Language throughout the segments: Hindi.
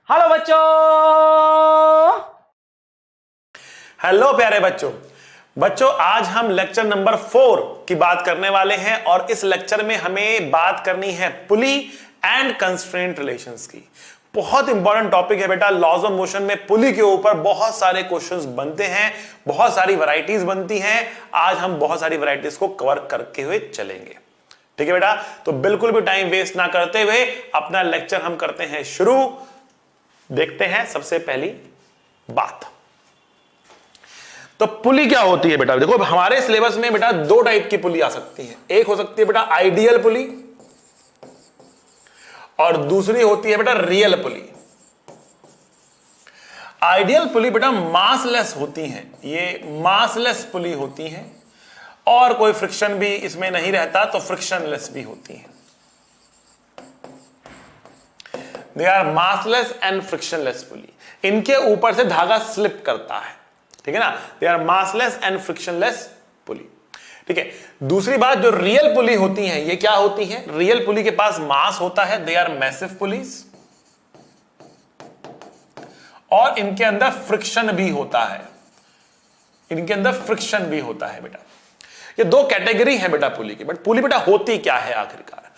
हेलो बच्चों। हेलो प्यारे बच्चों। बच्चों आज हम लेक्चर नंबर 4 की बात करने वाले हैं और इस लेक्चर में हमें बात करनी है पुली एंड कंस्ट्रेंट रिलेशंस की। बहुत इंपॉर्टेंट टॉपिक है बेटा। लॉज ऑफ मोशन में पुली के ऊपर बहुत सारे क्वेश्चंस बनते हैं, बहुत सारी वैरायटीज बनती हैं। आज हम बहुत सारी वैरायटीज को कवर करके हुए चलेंगे। ठीक है बेटा, तो बिल्कुल भी टाइम वेस्ट ना करते हुए अपना लेक्चर हम करते हैं शुरू। देखते हैं सबसे पहली बात, तो पुली क्या होती है बेटा। देखो हमारे सिलेबस में बेटा दो टाइप की पुली आ सकती है। एक हो सकती है बेटा आइडियल पुली और दूसरी होती है बेटा रियल पुली। आइडियल पुली बेटा मासलेस होती हैं, ये मासलेस पुली होती हैं और कोई फ्रिक्शन भी इसमें नहीं रहता, तो फ्रिक्शनलेस भी होती हैं। They are massless and frictionless pulley. इनके ऊपर से धागा स्लिप करता है, ठीक है ना। They are massless and frictionless pulley. ठीक है, दूसरी बात जो रियल पुली होती है, ये क्या होती है। रियल पुली के पास मास होता है, दे आर मैसिव पुलीज, और इनके अंदर फ्रिक्शन भी होता है, इनके अंदर फ्रिक्शन भी होता है बेटा। ये दो कैटेगरी है बेटा पुली की। बट पुली बेटा होती क्या है आखिरकार।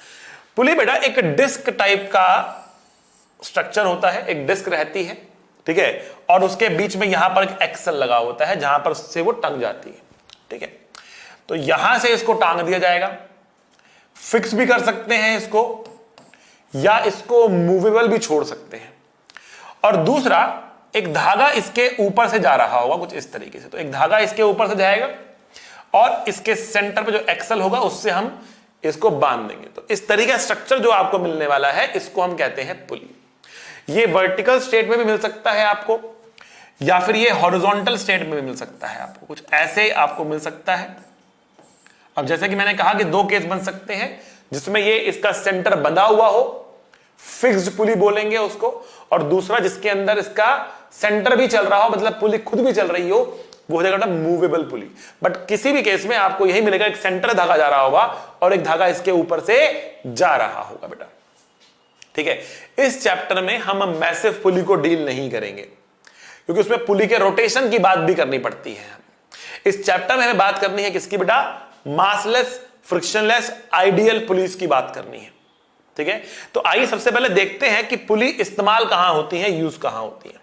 पुली बेटा एक डिस्क टाइप का स्ट्रक्चर होता है, एक डिस्क रहती है, ठीक है, और उसके बीच में यहां पर एक एक्सल लगा होता है जहां पर से वो टंग जाती है। ठीक है, तो यहां से इसको टांग दिया जाएगा। फिक्स भी कर सकते हैं इसको, या इसको मूवेबल भी छोड़ सकते हैं। और दूसरा एक धागा इसके ऊपर से जा रहा होगा कुछ इस तरीके से। तो एक धागा इसके ऊपर से जाएगा और इसके सेंटर पे जो एक्सल होगा उससे हम इसको बांध देंगे। तो इस तरीके का स्ट्रक्चर जो आपको मिलने वाला है इसको हम कहते हैं पुली। ये वर्टिकल स्टेट में भी मिल सकता है आपको, या फिर ये हॉरिजॉन्टल स्टेट में भी मिल सकता है आपको, कुछ ऐसे आपको मिल सकता है। अब जैसे कि मैंने कहा कि दो केस बन सकते हैं जिसमें ये इसका सेंटर बंधा हुआ हो, फिक्स्ड पुली बोलेंगे उसको, और दूसरा जिसके अंदर इसका सेंटर भी चल रहा हो, मतलब पुली खुद भी चल रही हो, वो हो जाएगा मूवेबल पुली। बट किसी भी केस में आपको यही मिलेगा, एक सेंटर धागा जा रहा होगा और एक धागा इसके ऊपर से जा रहा होगा बेटा। ठीक है, इस चैप्टर में हम मैसिव पुली को डील नहीं करेंगे क्योंकि उसमें पुली के रोटेशन की बात भी करनी पड़ती है। इस चैप्टर में हमें बात करनी है किसकी बेटा, मासलेस फ्रिक्शनलेस आइडियल पुलिस की बात करनी है। ठीक है, तो आइए सबसे पहले देखते हैं कि पुली इस्तेमाल कहां होती है, यूज कहां होती है।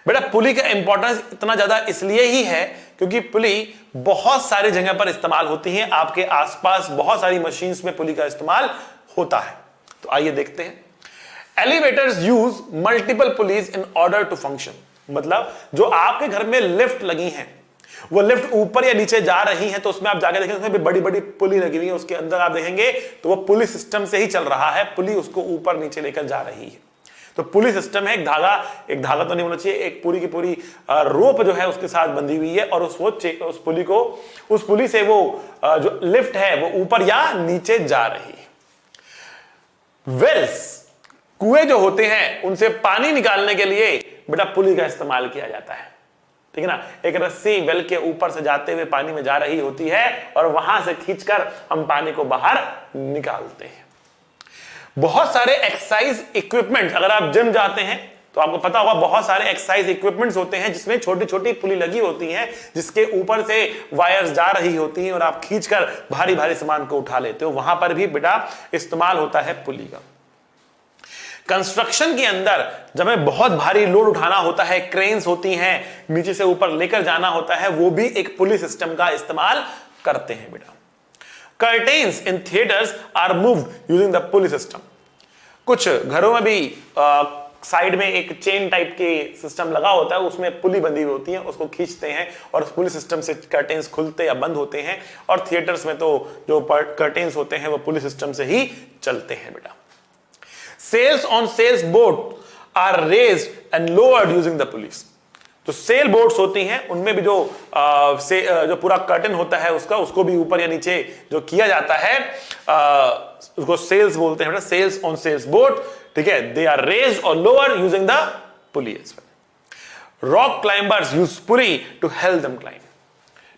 बेटा पुली का इंपॉर्टेंस इतना ज्यादा इसलिए ही है क्योंकि पुली बहुत सारी जगह पर इस्तेमाल होती है। आपके आसपास बहुत सारी मशीन्स में पुली का इस्तेमाल होता है। तो आइए देखते हैं। Elevators use multiple pulleys in order to function. मतलब जो आपके घर में लिफ्ट लगी हैं, वो लिफ्ट ऊपर या नीचे जा रही है, तो उसमें आप जाके देखेंगे उसमें भी बड़ी बड़ी पुली लगी हुई है। उसके अंदर आप देखेंगे तो वो पुली सिस्टम से ही चल रहा है, पुली उसको ऊपर नीचे लेकर जा रही है। तो पुली सिस्टम है, एक धागा तो नहीं होना चाहिए, एक पूरी की पूरी रोप जो है उसके साथ बंधी हुई है, और उस पुली से वो जो लिफ्ट है वो ऊपर या नीचे जा रही है। वेल्स, कुएं जो होते हैं, उनसे पानी निकालने के लिए बेटा पुली का इस्तेमाल किया जाता है। ठीक है ना, एक रस्सी वेल के ऊपर से जाते हुए पानी में जा रही होती है और वहां से खींचकर हम पानी को बाहर निकालते हैं। बहुत सारे एक्सरसाइज इक्विपमेंट, अगर आप जिम जाते हैं तो आपको पता होगा बहुत सारे एक्सरसाइज इक्विपमेंट्स होते हैं जिसमें छोटी छोटी पुली लगी होती हैं, जिसके ऊपर से वायर्स जा रही होती हैं और आप खींचकर भारी भारी सामान को उठा लेते हो। वहां पर भी बेटा इस्तेमाल होता है पुली का। कंस्ट्रक्शन के अंदर जब हमें बहुत भारी लोड उठाना होता है, क्रेन्स होती हैं, नीचे से ऊपर लेकर जाना होता है, वो भी एक पुली सिस्टम का इस्तेमाल करते हैं बेटा। Curtains in theatres are moved using the pulley system. कुछ घरों में भी साइड में एक चेन टाइप के सिस्टम लगा होता है, उसमें पुली बंधी हुई होती है, उसको खींचते हैं और उस पुली सिस्टम से कर्टेन्स खुलते या बंद होते हैं। और थिएटर्स में तो जो कर्टेन्स होते हैं वो पुली सिस्टम से ही चलते हैं बेटा। Sails on sails boat are raised and lowered using the pulleys। तो सेल बोट्स होती हैं, उनमें भी जो पूरा कर्टन होता है उसको भी ऊपर या नीचे जो किया जाता है, उसको सेल्स बोलते हैं। सेल्स ऑन सेल्स बोट, ठीक है, दे आर रेज्ड और lower using the pulley as well. Rock climbers use pulley to help them climb.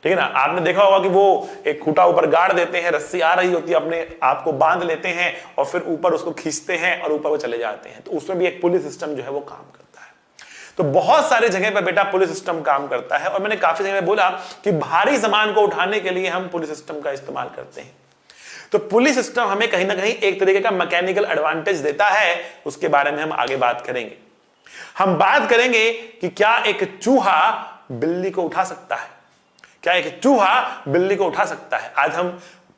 ठीक है ना। आपने देखा होगा कि वो एक खूंटा ऊपर गाड़ देते हैं, रस्सी आ रही होती है, अपने आप को बांध लेते हैं और फिर ऊपर उसको खींचते हैं और ऊपर वो चले जाते हैं। तो उसमें भी एक पुलिस सिस्टम जो है वो काम करता है। तो बहुत सारे जगह पर बेटा पुलिस सिस्टम काम करता है। और मैंने काफी जगह बोला कि भारी सामान को उठाने के लिए हम पुलिस सिस्टम का इस्तेमाल करते हैं। तो पुलिस सिस्टम हमें कहीं ना कहीं एक तरीके का मैकेनिकल एडवांटेज देता है, उसके बारे में हम आगे बात करेंगे। हम बात करेंगे कि क्या एक चूहा बिल्ली को उठा सकता है, क्या एक चूहा बिल्ली को उठा सकता है। आज हम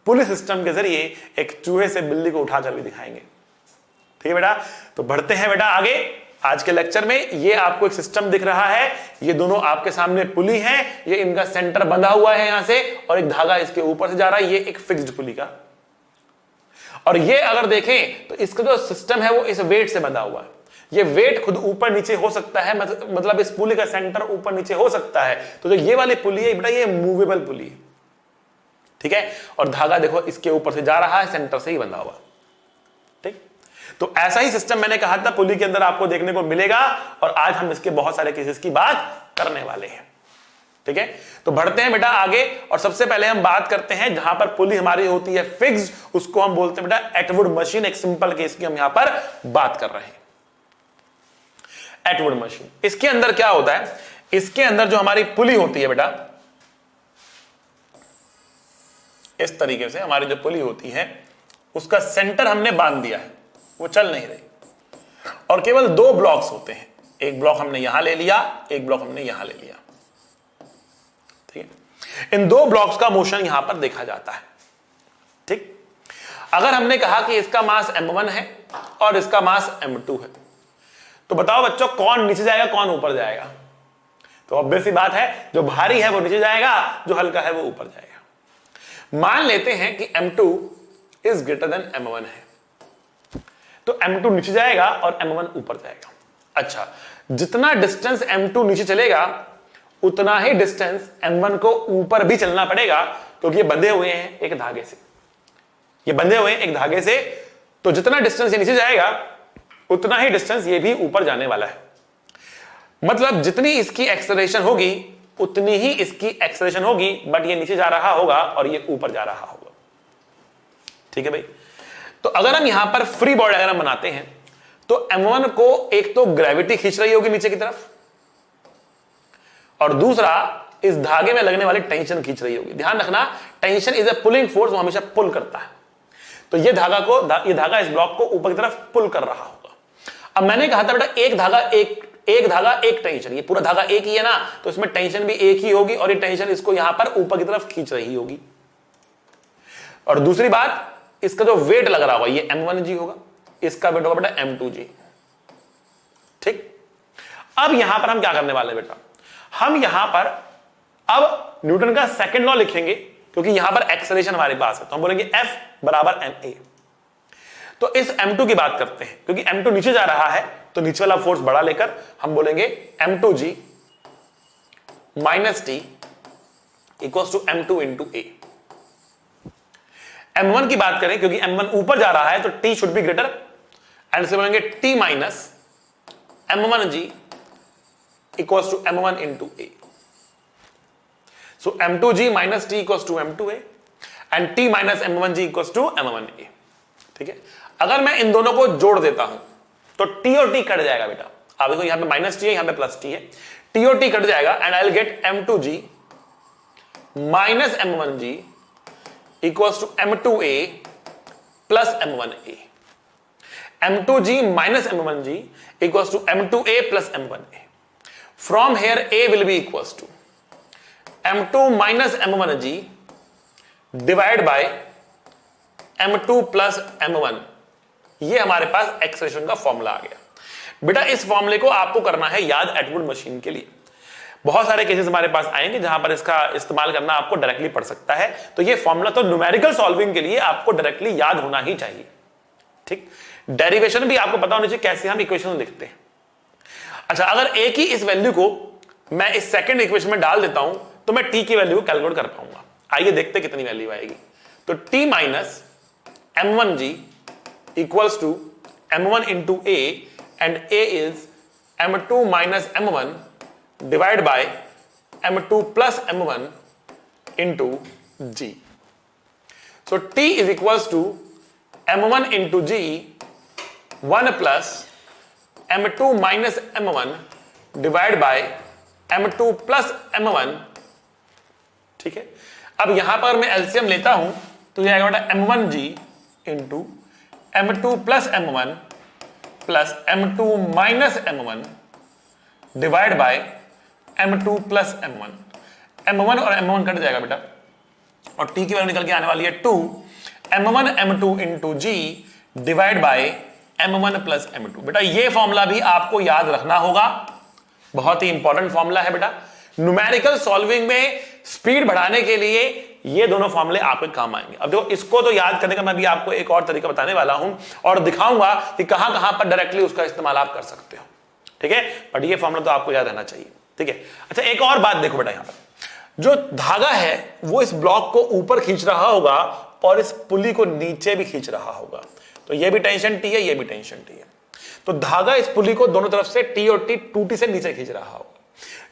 पुलिस सिस्टम के जरिए एक चूहे से बिल्ली को उठाकर भी दिखाएंगे। ठीक है बेटा, तो बढ़ते हैं बेटा आगे। आज के लेक्चर में ये आपको एक सिस्टम दिख रहा है, ये दोनों आपके सामने पुली है, ये इनका सेंटर बंधा हुआ है यहां से और एक धागा इसके ऊपर से जा रहा है, ये एक फिक्स्ड पुली का। और ये अगर देखें तो इसका जो सिस्टम है वो इस वेट से बंधा हुआ है। ये वेट खुद ऊपर नीचे हो सकता है, मतलब इस पुली का सेंटर ऊपर नीचे हो सकता है। तो जो ये वाली पुली है बेटा, ये मूवेबल पुली है। ठीक है, और धागा देखो इसके ऊपर से जा रहा है, सेंटर से ही बंधा हुआ। ठीक, तो ऐसा ही सिस्टम मैंने कहा था पुली के अंदर आपको देखने को मिलेगा और आज हम इसके बहुत सारे केसेस की बात करने वाले हैं। ठीक है, तो बढ़ते हैं बेटा आगे और सबसे पहले हम बात करते हैं जहां पर पुली हमारी होती है फिक्स्ड, उसको हम बोलते हैं बेटा एटवुड मशीन। एक सिंपल केस की हम यहां पर बात कर रहे हैं, एटवुड मशीन। इसके अंदर क्या होता है, इसके अंदर जो हमारी पुली होती है बेटा, इस तरीके से हमारी जो पुली होती है उसका सेंटर हमने बांध दिया है, वो चल नहीं रही और केवल दो ब्लॉक्स होते हैं। एक ब्लॉक हमने यहां ले लिया, एक ब्लॉक हमने यहां ले लिया। ठीक है, इन दो ब्लॉक्स का मोशन यहां पर देखा जाता है। ठीक, अगर हमने कहा कि इसका मास m1 है और इसका मास m2 है, तो बताओ बच्चों कौन नीचे जाएगा कौन ऊपर जाएगा। तो ऑब्वियस सी बात है, जो भारी है वो नीचे जाएगा, जो हल्का है वो ऊपर जाएगा। मान लेते हैं कि m2 is greater than m1 है, तो m2 नीचे जाएगा और m1 ऊपर जाएगा। अच्छा, जितना डिस्टेंस m2 नीचे चलेगा उतना ही डिस्टेंस m1 को ऊपर भी चलना पड़ेगा, क्योंकि ये बंधे हुए हैं एक धागे से, ये बंधे हुए हैं एक धागे से। तो जितना डिस्टेंस ये नीचे जाएगा उतना ही डिस्टेंस ये भी ऊपर जाने वाला है। मतलब जितनी इसकी एक्सेलरेशन होगी उतनी ही इसकी एक्सेलरेशन होगी, बट ये नीचे जा रहा होगा और ये ऊपर जा रहा होगा। ठीक है भाई, तो अगर हम यहां पर फ्री बॉडी डायग्राम बनाते हैं तो m1 को एक तो ग्रेविटी खींच रही होगी नीचे की तरफ और दूसरा इस धागे में लगने वाली टेंशन खींच रही होगी। ध्यान रखना, tension is a pulling force, वो हमेशा पुल करता है। तो ये धागा इस ब्लॉक को ऊपर की तरफ पुल कर रहा होगा। अब मैंने कहा था बेटा एक धागा एक टेंशन, ये पूरा धागा एक ही है ना, तो इसमें टेंशन भी एक ही होगी और ये टेंशन इसको यहां पर ऊपर की तरफ खींच रही होगी। और दूसरी बात, इसका जो वेट लग रहा होगा ये m1g होगा, इसका वेट होगा बेटा m2g। ठीक, अब यहां पर हम क्या करने वाले बेटा, हम यहां पर अब न्यूटन का सेकंड लॉ लिखेंगे, क्योंकि यहां पर एक्सेलरेशन हमारे पास है। तो हम बोलेंगे F बराबर ma। तो इस m2 की बात करते हैं, क्योंकि m2 नीचे जा रहा है तो नीचे वाला फोर्स बड़ा लेकर हम बोलेंगे m2g minus T equals to m2 into a। m1 की बात करें, क्योंकि m1 ऊपर जा रहा है तो t should be greater, and से बोलेंगे t minus m1g equals to m1 into a। So m2g minus t equals to m2a and t minus m1g equals to m1a। ठीक है, अगर मैं इन दोनों को जोड़ देता हूं तो t और t कट जाएगा बेटा। आप देखो यहां पे माइनस टी है, यहां पे प्लस टी है, t और t कट जाएगा and I will get m2g minus m1g equals to m2a plus m1a। m2g minus m1g equals to m2a plus m1a। From here a will be equals to m2 minus m1g divide by m2 plus m1। ये हमारे पास एक्सेलरेशन का फॉर्मूला आ गया बेटा। इस फॉर्मूले को आपको करना है याद एटवुड मशीन के लिए। बहुत सारे केसेस हमारे पास आएंगे जहां पर इसका इस्तेमाल करना आपको डायरेक्टली पड़ सकता है। तो ये फॉर्मूला तो न्यूमेरिकल सॉल्विंग के लिए आपको डायरेक्टली याद होना ही चाहिए। ठीक, डेरिवेशन भी आपको पता होनी चाहिए कैसे हम इक्वेशन लिखते हैं। अच्छा, अगर एक ही इस वैल्यू को मैं इस सेकंड इक्वेशन में डाल देता हूं तो मैं टी की वैल्यू को कैलकुलेट कर पाऊंगा। आइए देखते कितनी वैल्यू आएगी। तो T minus m1g equals to m1 into a and a is m2 minus m1 divide by m2 plus m1 into g. So T is equals to m1 into g 1 plus m2 minus m1 divide by m2 plus m1। ठीक है, अब यहां पर मैं एलसीएम लेता हूं तो यह आएगा बेटा m1g into m2 plus m1 plus m2 minus m1 divide by m2 plus m1। m1 और m1 कट जाएगा बेटा और t की वैल्यू निकल के आने वाली है 2 m1 m2 into g divide by m1 plus m2। बेटा ये फॉर्मूला भी आपको याद रखना होगा, बहुत ही इंपॉर्टेंट फॉर्मूला है बेटा। न्यूमेरिकल सॉल्विंग में स्पीड बढ़ाने के लिए ये दोनों फॉर्मूले आपके काम आएंगे। अब देखो इसको तो याद करने का मैं भी आपको एक और तरीका बताने वाला हूं और दिखाऊंगा कि कहां कहां पर डायरेक्टली उसका इस्तेमाल आप कर सकते हो। ठीक है, बट ये फॉर्मूला तो आपको याद रहना चाहिए। ठीक है, अच्छा एक और बात देखो बेटा, यहां पर जो धागा है वो इस ब्लॉक को ऊपर खींच रहा होगा और इस पुली को नीचे भी खींच रहा होगा। तो ये भी टेंशन टी है, ये भी टेंशन टी है। तो धागा इस पुली को दोनों तरफ से टी और टी 2t से नीचे खींच रहा होगा,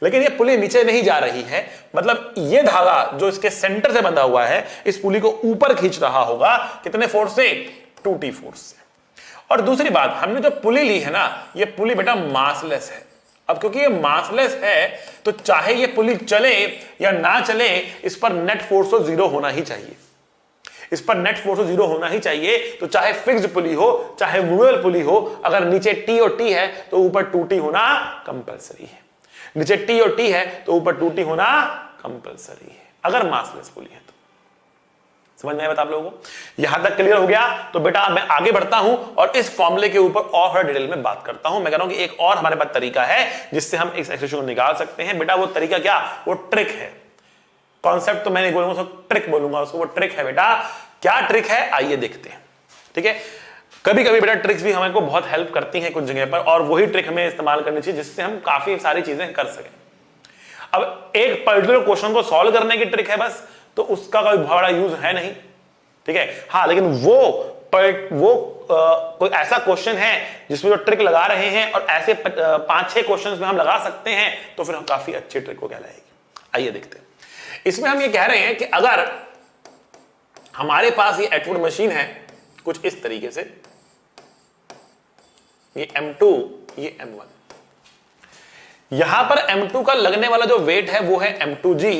लेकिन ये पुली नीचे नहीं जा रही है, मतलब ये धागा जो इसके सेंटर से बंधा हुआ है इस पुली को ऊपर खींच रहा होगा। कितने फोर्स से? 2t फोर्स से। और दूसरी बात, हमने जो पुली ली है ना, ये पुली बेटा मासलेस है। अब क्योंकि ये मासलेस है तो चाहे ये पुली चले या ना चले, इस पर नेट फोर्स तो 0 होना ही चाहिए। इस पर नेट फोर्स 0 होना ही चाहिए। तो चाहे फिक्स्ड पुली हो चाहे मूवेबल पुली हो, अगर नीचे टी और टी है तो ऊपर 2t होना कंपलसरी है। नीचे टी और टी है तो ऊपर 2t होना कंपलसरी है, अगर मासलेस पुली है तो। समझ में आया बात आप लोगों को? यहां तक क्लियर हो गया? तो बेटा मैं आगे बढ़ता हूं और इस फॉर्मूले के ऊपर और डिटेल में बात करता हूं। मैं कह रहा हूं कि एक और हमारे पास तरीका है जिससे हम इस एक्सप्रेशन को निकाल सकते हैं। बेटा वो तरीका क्या? वो ट्रिक है। कॉन्सेप्ट तो मैं नहीं बोलूंगा उसको, ट्रिक बोलूंगा उसको। वो ट्रिक है बेटा। क्या ट्रिक है आइए देखते हैं। ठीक है, कभी कभी बेटा ट्रिक्स भी हमें को बहुत हेल्प करती हैं कुछ जगह पर, और वही ट्रिक हमें इस्तेमाल करनी चाहिए जिससे हम काफी सारी चीजें कर सकें। अब एक पर्टिकुलर क्वेश्चन को सॉल्व करने की ट्रिक है बस, तो उसका कोई बहुत बड़ा यूज है नहीं। ठीक है, हाँ, लेकिन कोई ऐसा क्वेश्चन है जिसमें जो ट्रिक लगा रहे हैं और ऐसे 5-6 क्वेश्चंस में हम लगा सकते हैं, तो फिर हम काफी अच्छी ट्रिक को कहलाएगी। आइए देखते हैं। इसमें हम ये कह रहे हैं कि अगर हमारे पास ये एटवुड मशीन है कुछ इस तरीके से, ये M2 ये M1, यहां पर M2 का लगने वाला जो वेट है वो है M2G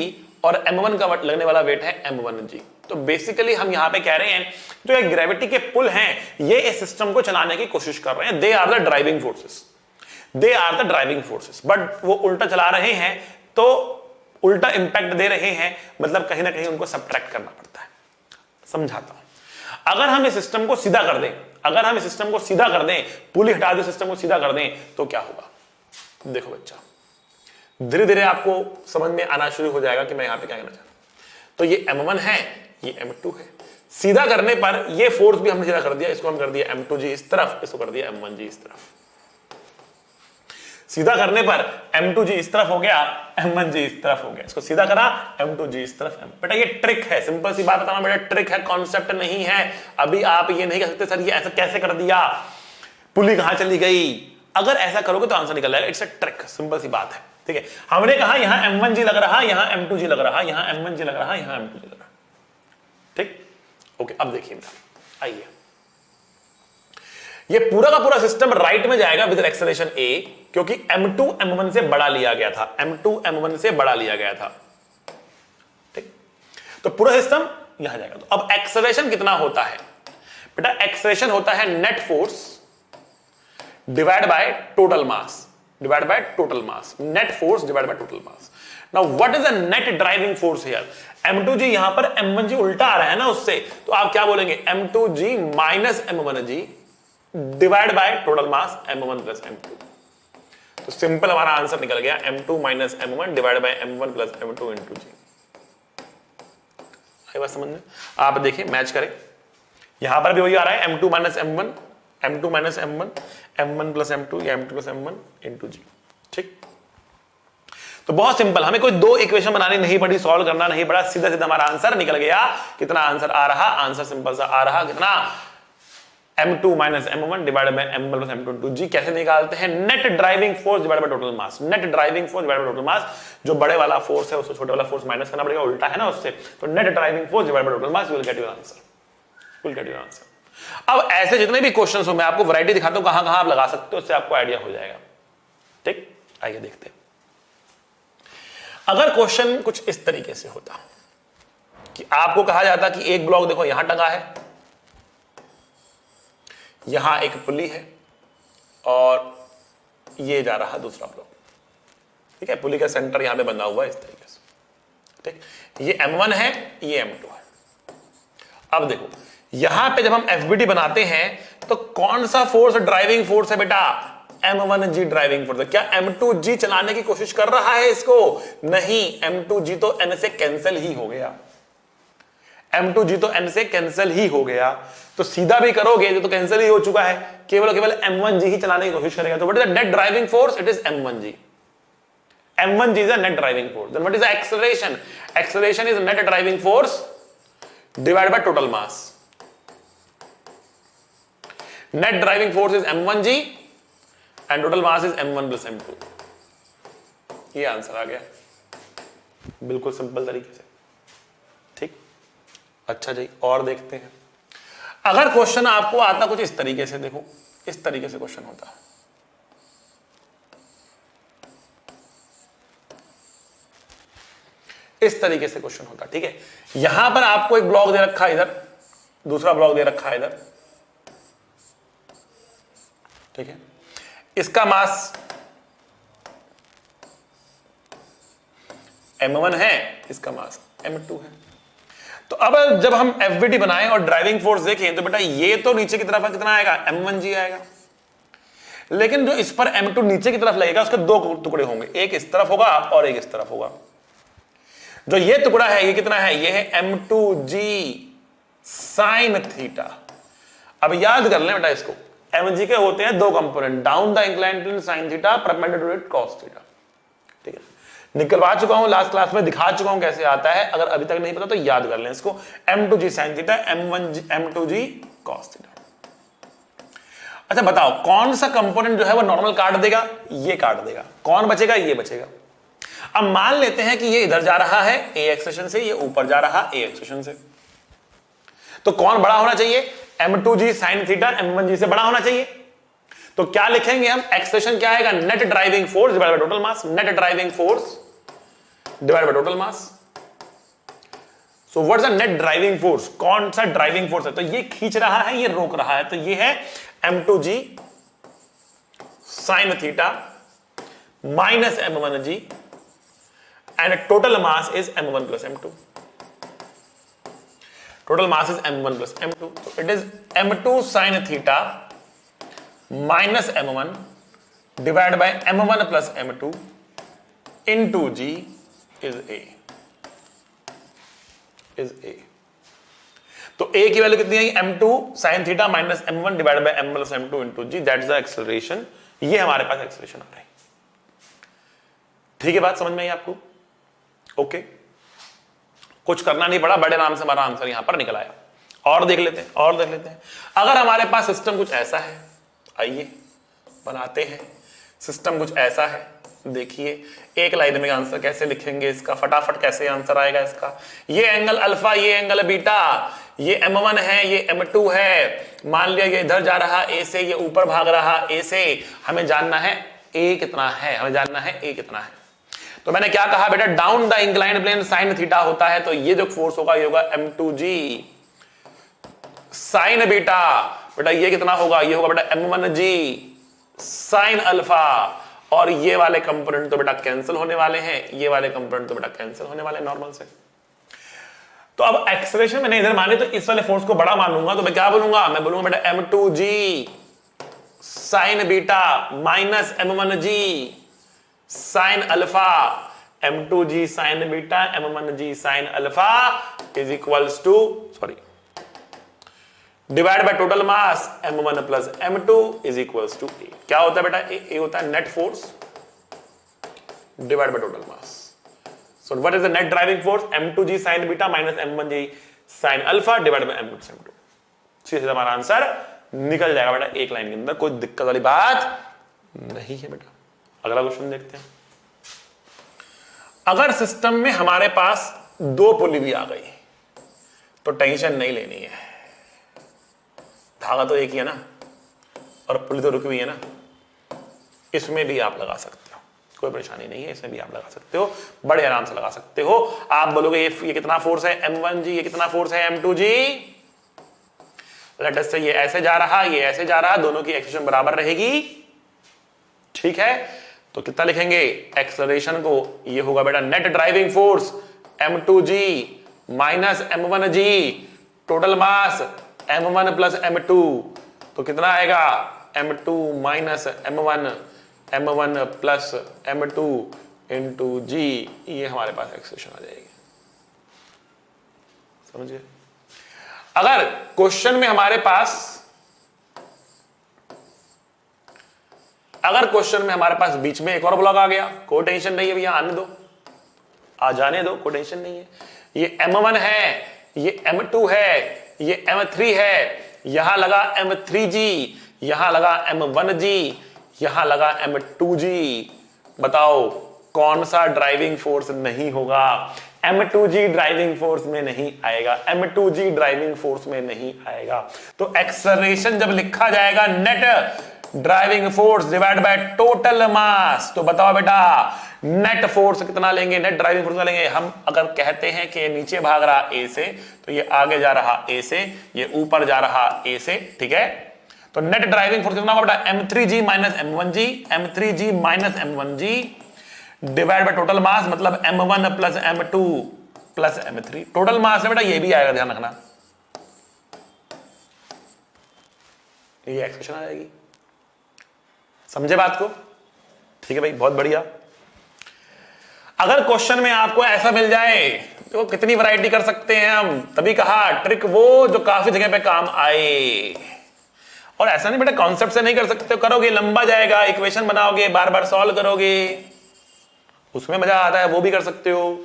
और M1 का लगने वाला वेट है M1G। तो बेसिकली हम यहां पे कह रहे हैं जो एक ग्रेविटी के पुल हैं ये इस सिस्टम को चलाने की कोशिश कर रहे हैं। They are the driving forces, they are the driving forces, but वो उल्टा चला रहे हैं तो उल्टा इंपैक्ट दे रहे हैं, मतलब कहीं ना कहीं उनको सब्ट्रैक्ट करना पड़ता है। समझाता हूं। अगर हम इस सिस्टम को सीधा कर दें, अगर हम इस सिस्टम को सीधा कर दें, पुली हटा दें, सिस्टम को सीधा कर दें, तो क्या होगा? देखो बच्चा, धीरे धीरे आपको समझ में आना शुरू हो जाएगा कि मैं यहां पे क्या कहना चाहता हूं। तो ये M1 है, ये M2 है। सीधा करने पर ये फोर्स भी हमने सीधा कर दिया, इसको हम कर दिया M2G इस तरफ, इसको कर दिया M1G इस तरफ। सीधा करने पर M2G इस तरफ हो गया, M1G इस तरफ हो गया। इसको सीधा करा, M2G इस तरफ। बेटा ये ट्रिक है, सिंपल सी बात बताना बेटा, ट्रिक है, कॉन्सेप्ट नहीं है। अभी आप ये नहीं कह सकते सर ये ऐसा कैसे कर दिया, पुली कहां चली गई। अगर ऐसा करोगे तो आंसर निकल जाएगा। इट्स अ ट्रिक, सिंपल सी बात है। ठीक है, हमने कहा यहां M1G लग रहा, यहां M2G लग रहा, यहां M1G लग रहा, यहां M2G लग रहा। ठीक, ओके। अब देखिए बेटा, आइए, ये पूरा का पूरा सिस्टम राइट में जाएगा विद एक्सेलरेशन a, क्योंकि M2 M1 से बड़ा लिया गया था, M2 M1 से बड़ा लिया गया था। ठीक, तो पूरा सिस्टम यहां जाएगा। तो अब एक्सेलरेशन कितना होता है बेटा? एक्सेलरेशन होता है net force divide by total mass, divide by total mass, net force divide by total mass. Now what is the net driving force here? M2G यहां पर M1G उल्टा आ रहा है ना उससे, तो आप क्या बोलेंगे? M2G minus M1G divide by total mass M1 plus M2। तो सिंपल हमारा आंसर निकल गया M2 minus M1 divide by M1 plus M2 into G। आई बात समझ में? आप देखिए, मैच करें, यहां पर भी वही आ रहा है M2 minus M1, M2 minus M1, M1 plus M2 या M2 plus M1 into G। ठीक, तो बहुत सिंपल, हमें कोई दो इक्वेशन बनानी नहीं पड़ी, सॉल्व करना नहीं पड़ा, सीधा सीधा हमारा आंसर निकल गया। कितना आंसर आ रहा? आंसर सिंपल सा आ रहा, कितना? m2 minus m1 divided by m1 plus m2 into g। कैसे निकालते हैं? Net driving force divided by total mass. Net driving force divided by total मास, जो बड़े वाला फोर्स है उसको छोटे वाला फोर्स माइनस करना पड़ेगा, उल्टा है ना उससे। तो net driving force divided by total mass, you will get your answer, will get your answer. अब ऐसे जितने भी क्वेश्चंस हो मैं आपको वैरायटी दिखाता हूं कहां कहां आप लगा सकते हो, उससे आपको आइडिया हो जाएगा। ठीक, आइए देखते हैं। अगर क्वेश्चन कुछ इस तरीके से होता कि आपको कहा जाता कि एक ब्लॉक देखो यहां टंगा है, यहां एक पुली है और ये जा रहा दूसरा ब्लॉक, ठीक है। पुली का सेंटर यहां पे बंधा हुआ है इस तरीके से, ठीक। ये m1 है, ये m2 है। अब देखो यहां पे जब हम FBD बनाते हैं तो कौन सा फोर्स ड्राइविंग फोर्स है बेटा? m1g ड्राइविंग फोर्स है। क्या m2g चलाने की कोशिश कर रहा है इसको? नहीं, m2g तो n से कैंसिल ही हो गया, m2g तो n से कैंसिल ही हो गया। तो सीधा भी करोगे तो कैंसिल ही हो चुका है, केवल केवल m1g ही चलाने की कोशिश करेगा। तो what is the net driving force? It is m1g। m1g is a net driving force. Then what is the acceleration? Acceleration is net driving force divided by total mass. Net driving force is m1g and total mass is m1 plus m2. ये आंसर आ गया, बिल्कुल सिंपल तरीके से। ठीक, अच्छा जी, और देखते हैं। अगर क्वेश्चन आपको आता कुछ इस तरीके से, देखो इस तरीके से क्वेश्चन होता, इस तरीके से क्वेश्चन होता, ठीक है। यहां पर आपको एक ब्लॉक दे रखा है, इधर दूसरा ब्लॉक दे रखा है इधर, ठीक है। इसका मास m1 है, इसका मास m2 है। तो अब जब हम FBD बनाएं और ड्राइविंग फोर्स देखें तो बेटा ये तो नीचे की तरफ कितना आएगा? m1g आएगा। लेकिन जो इस पर m2 नीचे की तरफ लगेगा उसके दो टुकड़े होंगे, एक इस तरफ होगा और एक इस तरफ होगा। जो ये टुकड़ा है ये कितना है? ये है m2g साइन थीटा। अब याद कर लें बेटा इसको, mg के होते हैं दो component, down the inclined plane sine theta, perpendicular to cos theta, ठीक है। निकलवा चुका हूं, लास्ट क्लास में दिखा चुका हूं कैसे आता है। अगर अभी तक नहीं पता तो याद कर लें इसको, m2g sine theta, m2g cos theta. अच्छा बताओ कौन सा कंपोनेंट जो है वो नॉर्मल काट देगा? ये काट देगा। कौन बचेगा? ये बचेगा। अब मान लेते हैं कि ये इधर जा रहा है a एक्सेशन से, ये ऊपर जा रहा a एक्सेशन से, तो कौन बड़ा होना चाहिए? m2g साइन थीटा m1g से बड़ा होना चाहिए। तो क्या लिखेंगे हम? एक्सेशन क्या आएगा? Net driving force divided by total mass. Net driving force divided by total mass. So what is the net driving force? कौन सा ड्राइविंग फोर्स है? तो ये खींच रहा है, ये रोक रहा है, तो ये है m2g sine theta minus m1g and total mass is m1 plus m2. Total mass is m1 plus m2. So it is m2 sin theta minus m1 divided by m1 plus m2 into g is a. Is a. तो a की वैल्यू कितनी है? m2 sin theta minus m1 divided by m1 plus m2 into g. That's the acceleration. ये हमारे पास acceleration आ रहा है। ठीक है, बात समझ में आई आपको? ओके, कुछ करना नहीं पड़ा, बड़े नाम से हमारा आंसर यहां पर निकल आया। और देख लेते हैं, और देख लेते हैं। अगर हमारे पास सिस्टम कुछ ऐसा है, आइए बनाते हैं। सिस्टम कुछ ऐसा है, देखिए एक लाइन में आंसर कैसे लिखेंगे इसका, फटाफट कैसे आंसर आएगा इसका। ये एंगल अल्फा, ये एंगल बीटा, ये m1 है, ये m2 है। मान लिया ये इधर जा रहा a से, ये ऊपर भाग रहा a से। हमें जानना है a कितना है, हमें जानना है a कितना है। तो मैंने क्या कहा बेटा? Down the inclined plane sine theta होता है, तो ये जो फोर्स होगा ये होगा m2g साइन बीटा। बेटा ये कितना होगा? ये होगा बेटा m1g साइन अल्फा। और ये वाले कंपोनेंट तो बेटा कैंसिल होने वाले हैं, ये वाले कंपोनेंट तो बेटा कैंसिल होने वाले नॉर्मल से। तो अब एक्सेलरेशन मैंने इधर माने तो इस वाले फोर्स को बड़ा मान लूंगा, तो मैं क्या बोलूंगा? मैं बोलूंगा बेटा m2g sine beta minus m1g sine alpha. m2g sine beta m1g sine alpha is equals to, sorry, divide by total mass m1 plus m2 is equals to a। क्या होता है बेटा? a होता है net force divide by total mass. So what is the net driving force? m2g sine beta minus m1g sine alpha divide by m2 plus m2। सीधे हमारा आंसर निकल जाएगा बेटा एक लाइन के अंदर, कोई दिक्कत वाली बात नहीं है बेटा। अगला क्वेश्चन देखते हैं। अगर सिस्टम में हमारे पास दो पुली भी आ गई तो टेंशन नहीं लेनी है, धागा तो एक ही है ना और पुली तो रुकी हुई है ना, इसमें भी आप लगा सकते हो, कोई परेशानी नहीं है, इसमें भी आप लगा सकते हो, बड़े आराम से लगा सकते हो। आप बोलोगे ये कितना फोर्स है M1G, ये कितना फोर्स है M2G, लेट अस से ये ऐसे जा रहा, ये ऐसे जा रहा, दोनों की एक्सेलरेशन बराबर रहेगी, ठीक है। तो कितना लिखेंगे एक्सेलरेशन को, ये होगा बेटा net driving force M2G minus M1G, total mass M1 plus M2, तो कितना आएगा M2 minus M1, M1 plus M2 into G, ये हमारे पास एक्सप्रेशन आ जाएगी, समझिए। अगर क्वेश्चन में हमारे पास बीच में एक और ब्लॉक आ गया, कोई टेंशन नहीं है भैया, आने दो, आ जाने दो, कोई टेंशन नहीं है। ये M1 है, ये M2 है, ये M3 है, यहां लगा M3G, यहां लगा M1G, यहां लगा M2G, बताओ कौन सा ड्राइविंग फोर्स नहीं होगा? M2G ड्राइविंग फोर्स में नहीं आएगा, M2G ड्राइविंग फोर्स में नहीं आएगा। तो एक्सेलरेशन जब लिखा जाएगा net driving force divide by total मास, तो बताओ बेटा नेट फोर्स कितना लेंगे, नेट ड्राइविंग फोर्स लेंगे। हम अगर कहते हैं कि नीचे भाग रहा A से, तो ये आगे जा रहा A से, ये ऊपर जा रहा A से, ठीक है। तो नेट ड्राइविंग फोर्स कितना होगा बेटा M3G minus M1G, M3G minus M1G divide by total मास, मतलब M1 plus M2 plus M3, total mass है बेटा, ये भी आएगा, ध्यान रखना, ये एक्सप्रेशन आ जाएगी, समझे बात को? ठीक है भाई, बहुत बढ़िया। अगर क्वेश्चन में आपको ऐसा मिल जाए तो कितनी वैरायटी कर सकते हैं हम, तभी कहा ट्रिक वो जो काफी जगह पे काम आए। और ऐसा नहीं बेटा कॉन्सेप्ट से नहीं कर सकते, करोगे लंबा जाएगा, इक्वेशन बनाओगे, बार बार सॉल्व करोगे, उसमें मजा आता है, वो भी कर सकते हो,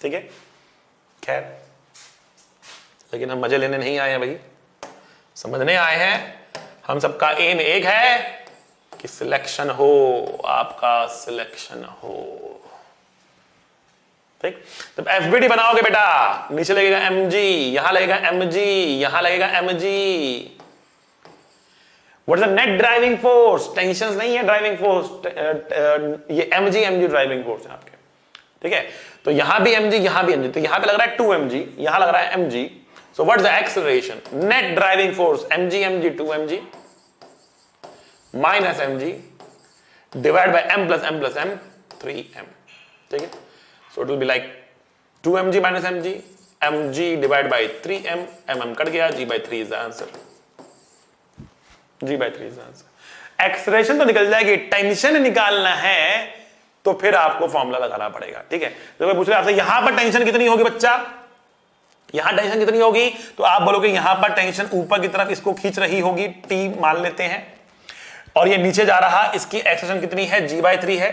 ठीक है। खैर, लेकिन हम मजे लेने नहीं आए हैं भाई, समझने आए हैं। हम सबका एम एक है कि सिलेक्शन हो, आपका सिलेक्शन हो, ठीक। जब एफबीडी बनाओगे बेटा, नीचे लगेगा mg, यहां लगेगा mg, यहां लगेगा mg, what is the net driving force, tension नहीं है ड्राइविंग फोर्स, ये mg ड्राइविंग फोर्स है आपके, ठीक है। तो यहां भी mg, यहां भी mg, तो यहां पे लग रहा है 2mg, यहां लग रहा है mg, so what is the acceleration, net driving force mg 2mg minus mg divided by m plus m 3m, ठीक है। so it will be like 2mg minus mg divided by 3m, mm cut गया, g by 3 is the answer, g by 3 is the answer। Acceleration तो निकल जाएगी, टेंशन निकालना है तो फिर आपको फॉर्मूला लगाना पड़ेगा, ठीक है। तो मैं पूछ रहा आपसे यहां पर टेंशन कितनी होगी बच्चा, यहां टेंशन कितनी होगी, तो आप बोलोगे यहां पर टेंशन ऊपर की तरफ इसको खींच रही होगी, T मान लेते हैं, और ये नीचे जा रहा, इसकी एक्सेलरेशन कितनी है, g/3 है।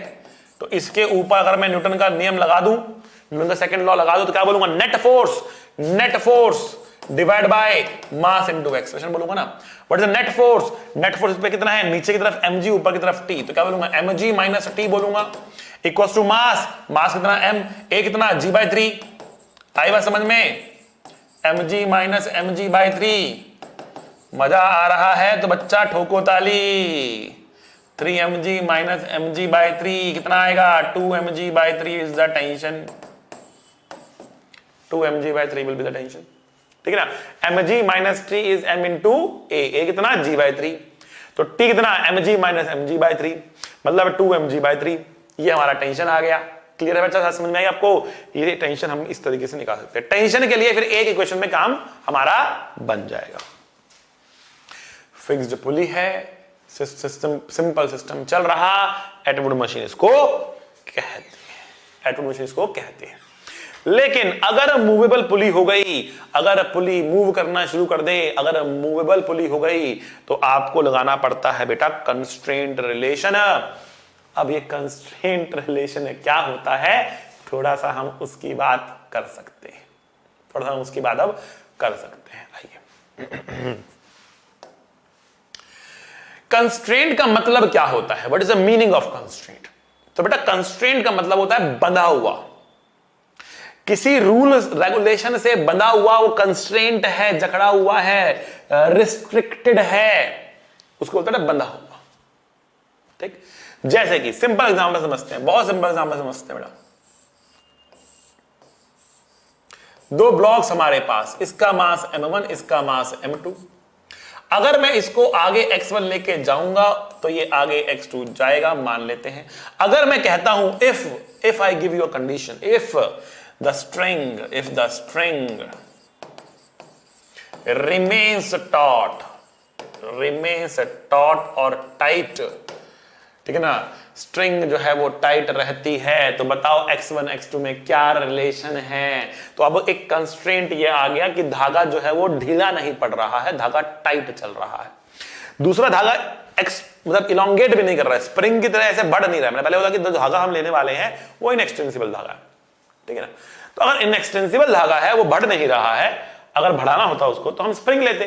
तो इसके ऊपर अगर मैं न्यूटन का नियम लगा दूं, न्यूटन का सेकंड लॉ लगा दूं, तो क्या बोलूंगा, net force divide by mass into acceleration बोलूंगा ना। What is the net force, net force पे कितना है, नीचे की तरफ mg, ऊपर की तरफ t, तो क्या बोलूंगा mg माइनस t बोलूंगा, इक्वल्स टू मास कितना m, a कितना g/3, आई बात समझ में, mg माइनस mg/3, मजा आ रहा है तो बच्चा ठोको ताली, 3mg माइनस mg/3 कितना आएगा, 2mg/3 is the tension, 2mg/3 will be the tension, ठीक है ना। mg minus t is m into a कितना g/3, तो t कितना mg माइनस mg/3 मतलब 2mg/3, ये हमारा टेंशन आ गया। क्लियर है बच्चा, समझ में आई आपको? ये टेंशन हम इस तरीके से निकाल सकते हैं। टेंशन के लिए फिर एक इक्वेशन में काम हमारा बन जाएगा। फिक्स्ड पुली है, सिस्टम सिंपल सिस्टम चल रहा, एटवुड मशीन इसको कहते हैं, एटवुड मशीन इसको कहते हैं। लेकिन अगर मूवेबल पुली हो गई, अगर पुली मूव करना शुरू कर दे, अगर मूवेबल पुली हो गई, तो आपको लगाना पड़ता है बेटा कंस्ट्रेंट रिलेशन। अब ये कंस्ट्रेंट रिलेशन क्या होता है, थोड़ा सा हम उसकी बात कर सकते हैं, थोड़ा सा हम उसकी बात अब कर सकते हैं। आइए कंस्ट्रेंट का मतलब क्या होता है? What is the meaning of constraint? तो बेटा कंस्ट्रेंट का मतलब होता है बंधा हुआ, किसी रूल रेगुलेशन से बंधा हुआ, वो कंस्ट्रेंट है, जकड़ा हुआ है, रिस्ट्रिक्टेड है, उसको बोलते हैं बंधा हुआ। ठीक, जैसे कि सिंपल एग्जांपल समझते हैं, बहुत सिंपल एग्जांपल समझते हैं बेटा। दो ब्लॉक्स हमारे पास, इसका मास m1, इसका मास m2। अगर मैं इसको आगे x1 लेके जाऊंगा तो ये आगे x2 जाएगा, मान लेते हैं। अगर मैं कहता हूं if I give you a condition, if the string remains taut और टाइट, ठीक है ना, स्ट्रिंग जो है वो टाइट रहती है, तो बताओ x1 x2 में क्या रिलेशन है? तो अब एक कंस्ट्रेंट ये आ गया कि धागा जो है वो ढीला नहीं पड़ रहा है, धागा टाइट चल रहा है। दूसरा धागा मतलब इलोंगेट भी नहीं कर रहा है, स्प्रिंग की तरह ऐसे बढ़ नहीं रहा है। मैंने पहले बोला कि जो धागा हम लेने वाले हैं वो इनएक्सटेंसिबल धागा है, ठीक है ना। तो अगर इनएक्सटेंसिबल धागा है, वो बढ़ नहीं रहा है, अगर बढ़ाना होता उसको तो हम स्प्रिंग लेते,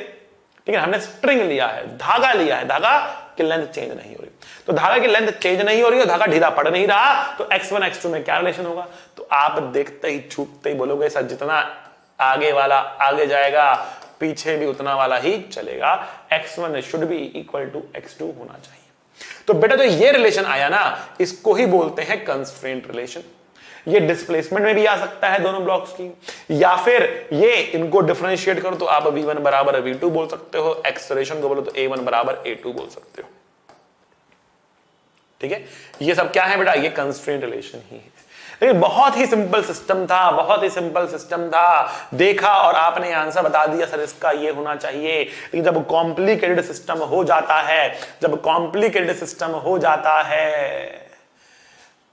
ठीक है। हमने स्ट्रिंग लिया है, धागा लिया है, धागा की लेंथ चेंज नहीं हो रही, तो धागा की लेंथ चेंज नहीं हो रही है, धागा ढीला पड़ नहीं रहा, तो x1 x2 में क्या रिलेशन होगा? तो आप देखते ही छूटते ही बोलोगे सर जितना आगे वाला आगे जाएगा पीछे भी उतना वाला ही चलेगा, x1 should be equal to x2 होना चाहिए। तो बेटा जो ये रिलेशन आया ना, इसको ही बोलते हैं कंस्ट्रेंट रिलेशन। ये डिस्प्लेसमेंट में भी आ सकता है दोनों ब्लॉक्स की, या फिर ये इनको डिफरेंशिएट करो तो आप v1 बराबर v2 बोल सकते हो, एक्सेलरेशन को बोलो तो a1 बराबर a2 बोल सकते हो, ठीक है। ये सब क्या है बेटा? ये कंस्ट्रेंट रिलेशन ही है। लेकिन बहुत ही सिंपल सिस्टम था, बहुत ही सिंपल सिस्टम था, देखा और आपने आंसर बता दिया सर इसका ये होना चाहिए। लेकिन जब कॉम्प्लिकेटेड सिस्टम हो जाता है, जब कॉम्प्लिकेटेड सिस्टम हो जाता है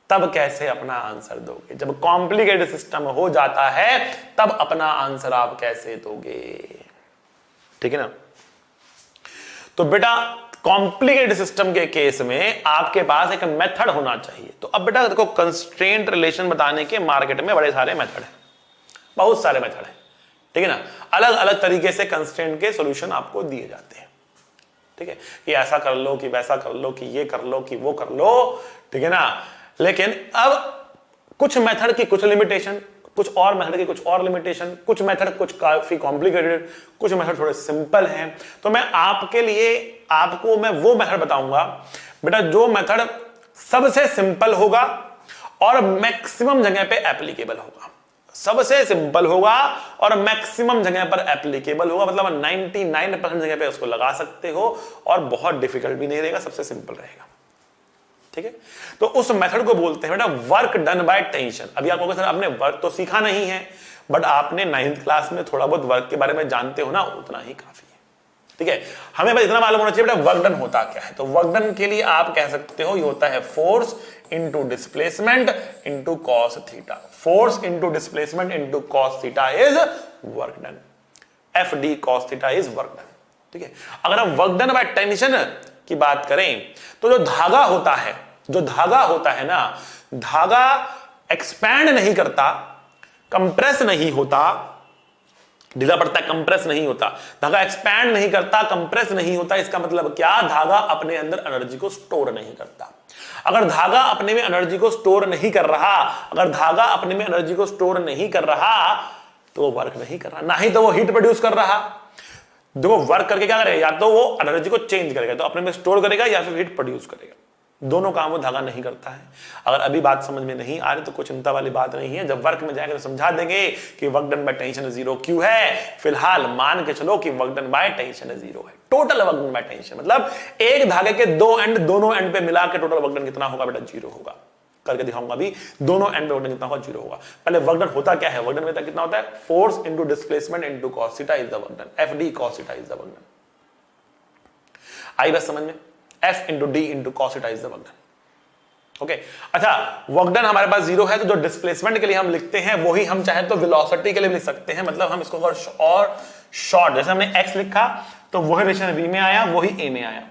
तब कैसे अपना आंसर दोगे? जब कॉम्प्लिकेटेड सिस्टम हो जाता है तब अपना आंसर आप कैसे दोगे, ठीक है ना। तो बेटा कॉम्प्लिकेटेड सिस्टम के केस में आपके पास एक मेथड होना चाहिए। तो अब बेटा देखो कंस्ट्रेंट रिलेशन बताने के मार्केट में बड़े सारे मेथड हैं, बहुत सारे मेथड हैं, ठीक है ना। अलग अलग तरीके से कंस्ट्रेंट के सॉल्यूशन आपको दिए जाते हैं, ठीक है, कि ऐसा कर लो, कि वैसा कर लो, कि ये कर लो, कि वो कर लो, ठीक है ना। लेकिन अब कुछ मेथड की कुछ लिमिटेशन, कुछ और मेथड की कुछ और लिमिटेशन, कुछ मेथड कुछ काफी कॉम्प्लिकेटेड, कुछ मेथड थोड़े सिंपल हैं। तो मैं आपके लिए आपको मैं वो मेथड बताऊंगा बेटा जो मेथड सबसे सिंपल होगा और मैक्सिमम जगह पे एप्लीकेबल होगा। सबसे सिंपल होगा और मैक्सिमम जगह पर एप्लीकेबल होगा, मतलब 99% जगह पे उसको लगा सकते हो और बहुत डिफिकल्ट भी नहीं रहेगा, सबसे सिंपल रहेगा, ठीक है। तो उस मेथड को बोलते हैं बेटा वर्क डन बाय टेंशन। अभी आप कहोगे सर आपने वर्क तो सीखा नहीं है, बट आपने 9th क्लास में थोड़ा बहुत वर्क के बारे में जानते हो ना, उतना ही काफी है, ठीक है। हमें बस इतना मालूम होना चाहिए बेटा वर्क डन होता क्या है। तो वर्क डन के लिए आप कह सकते हो ये होता है force into displacement into cos theta. Force into displacement into cos theta is work done, F D cos theta is work done, ठीक है। अगर हम वर्क डन बाय टेंशन की बात करें तो जो धागा होता है ना, धागा एक्सपैंड नहीं करता, कंप्रेस नहीं होता, ढीला पड़ता है, कंप्रेस नहीं होता। धागा एक्सपैंड नहीं करता, कंप्रेस नहीं होता, इसका मतलब क्या? धागा अपने अंदर एनर्जी को स्टोर नहीं करता। अगर धागा अपने में एनर्जी को स्टोर नहीं कर रहा, अगर धागा अपने में एनर्जी को स्टोर नहीं कर रहा तो वो वर्क नहीं कर रहा, ना ही तो वो हीट प्रोड्यूस कर रहा। देखो वर्क करके क्या करेगा, या तो वो एनर्जी को चेंज करेगा, तो अपने में स्टोर करेगा, या फिर हीट प्रोड्यूस करेगा। दोनों काम वो धागा नहीं करता है। अगर अभी बात समझ में नहीं आ रही तो कोई चिंता वाली बात नहीं है, जब वर्क में जाएंगे तो समझा देंगे कि work done by tension zero क्यों है। फिलहाल मान के चलो कि work done by tension zero है। Total work done by tension मतलब एक धागे के दोनों एंड पे मिला के टोटल वर्क डन कितना होगा बेटा? जीरो होगा। करके दिखाऊंगा अभी, दोनों एंड पे वर्क डन कितना होगा? जीरो होगा। पहले वर्क डन होता क्या है? वर्क डन में कितना होता है? Force into displacement into cos theta is the work done, F D cos theta is the work done. आई बस समझ में, F into D into cos theta is the work done, okay. अच्छा वर्क डन हमारे पास जीरो है, तो जो डिस्प्लेसमेंट के लिए हम लिखते हैं वही हम चाहे तो वेलोसिटी के लिए लिख सकते हैं। मतलब हम इसको और शॉर्ट, जैसे हमने x लिखा तो वही रिलेशन v में आया, वही a में आया,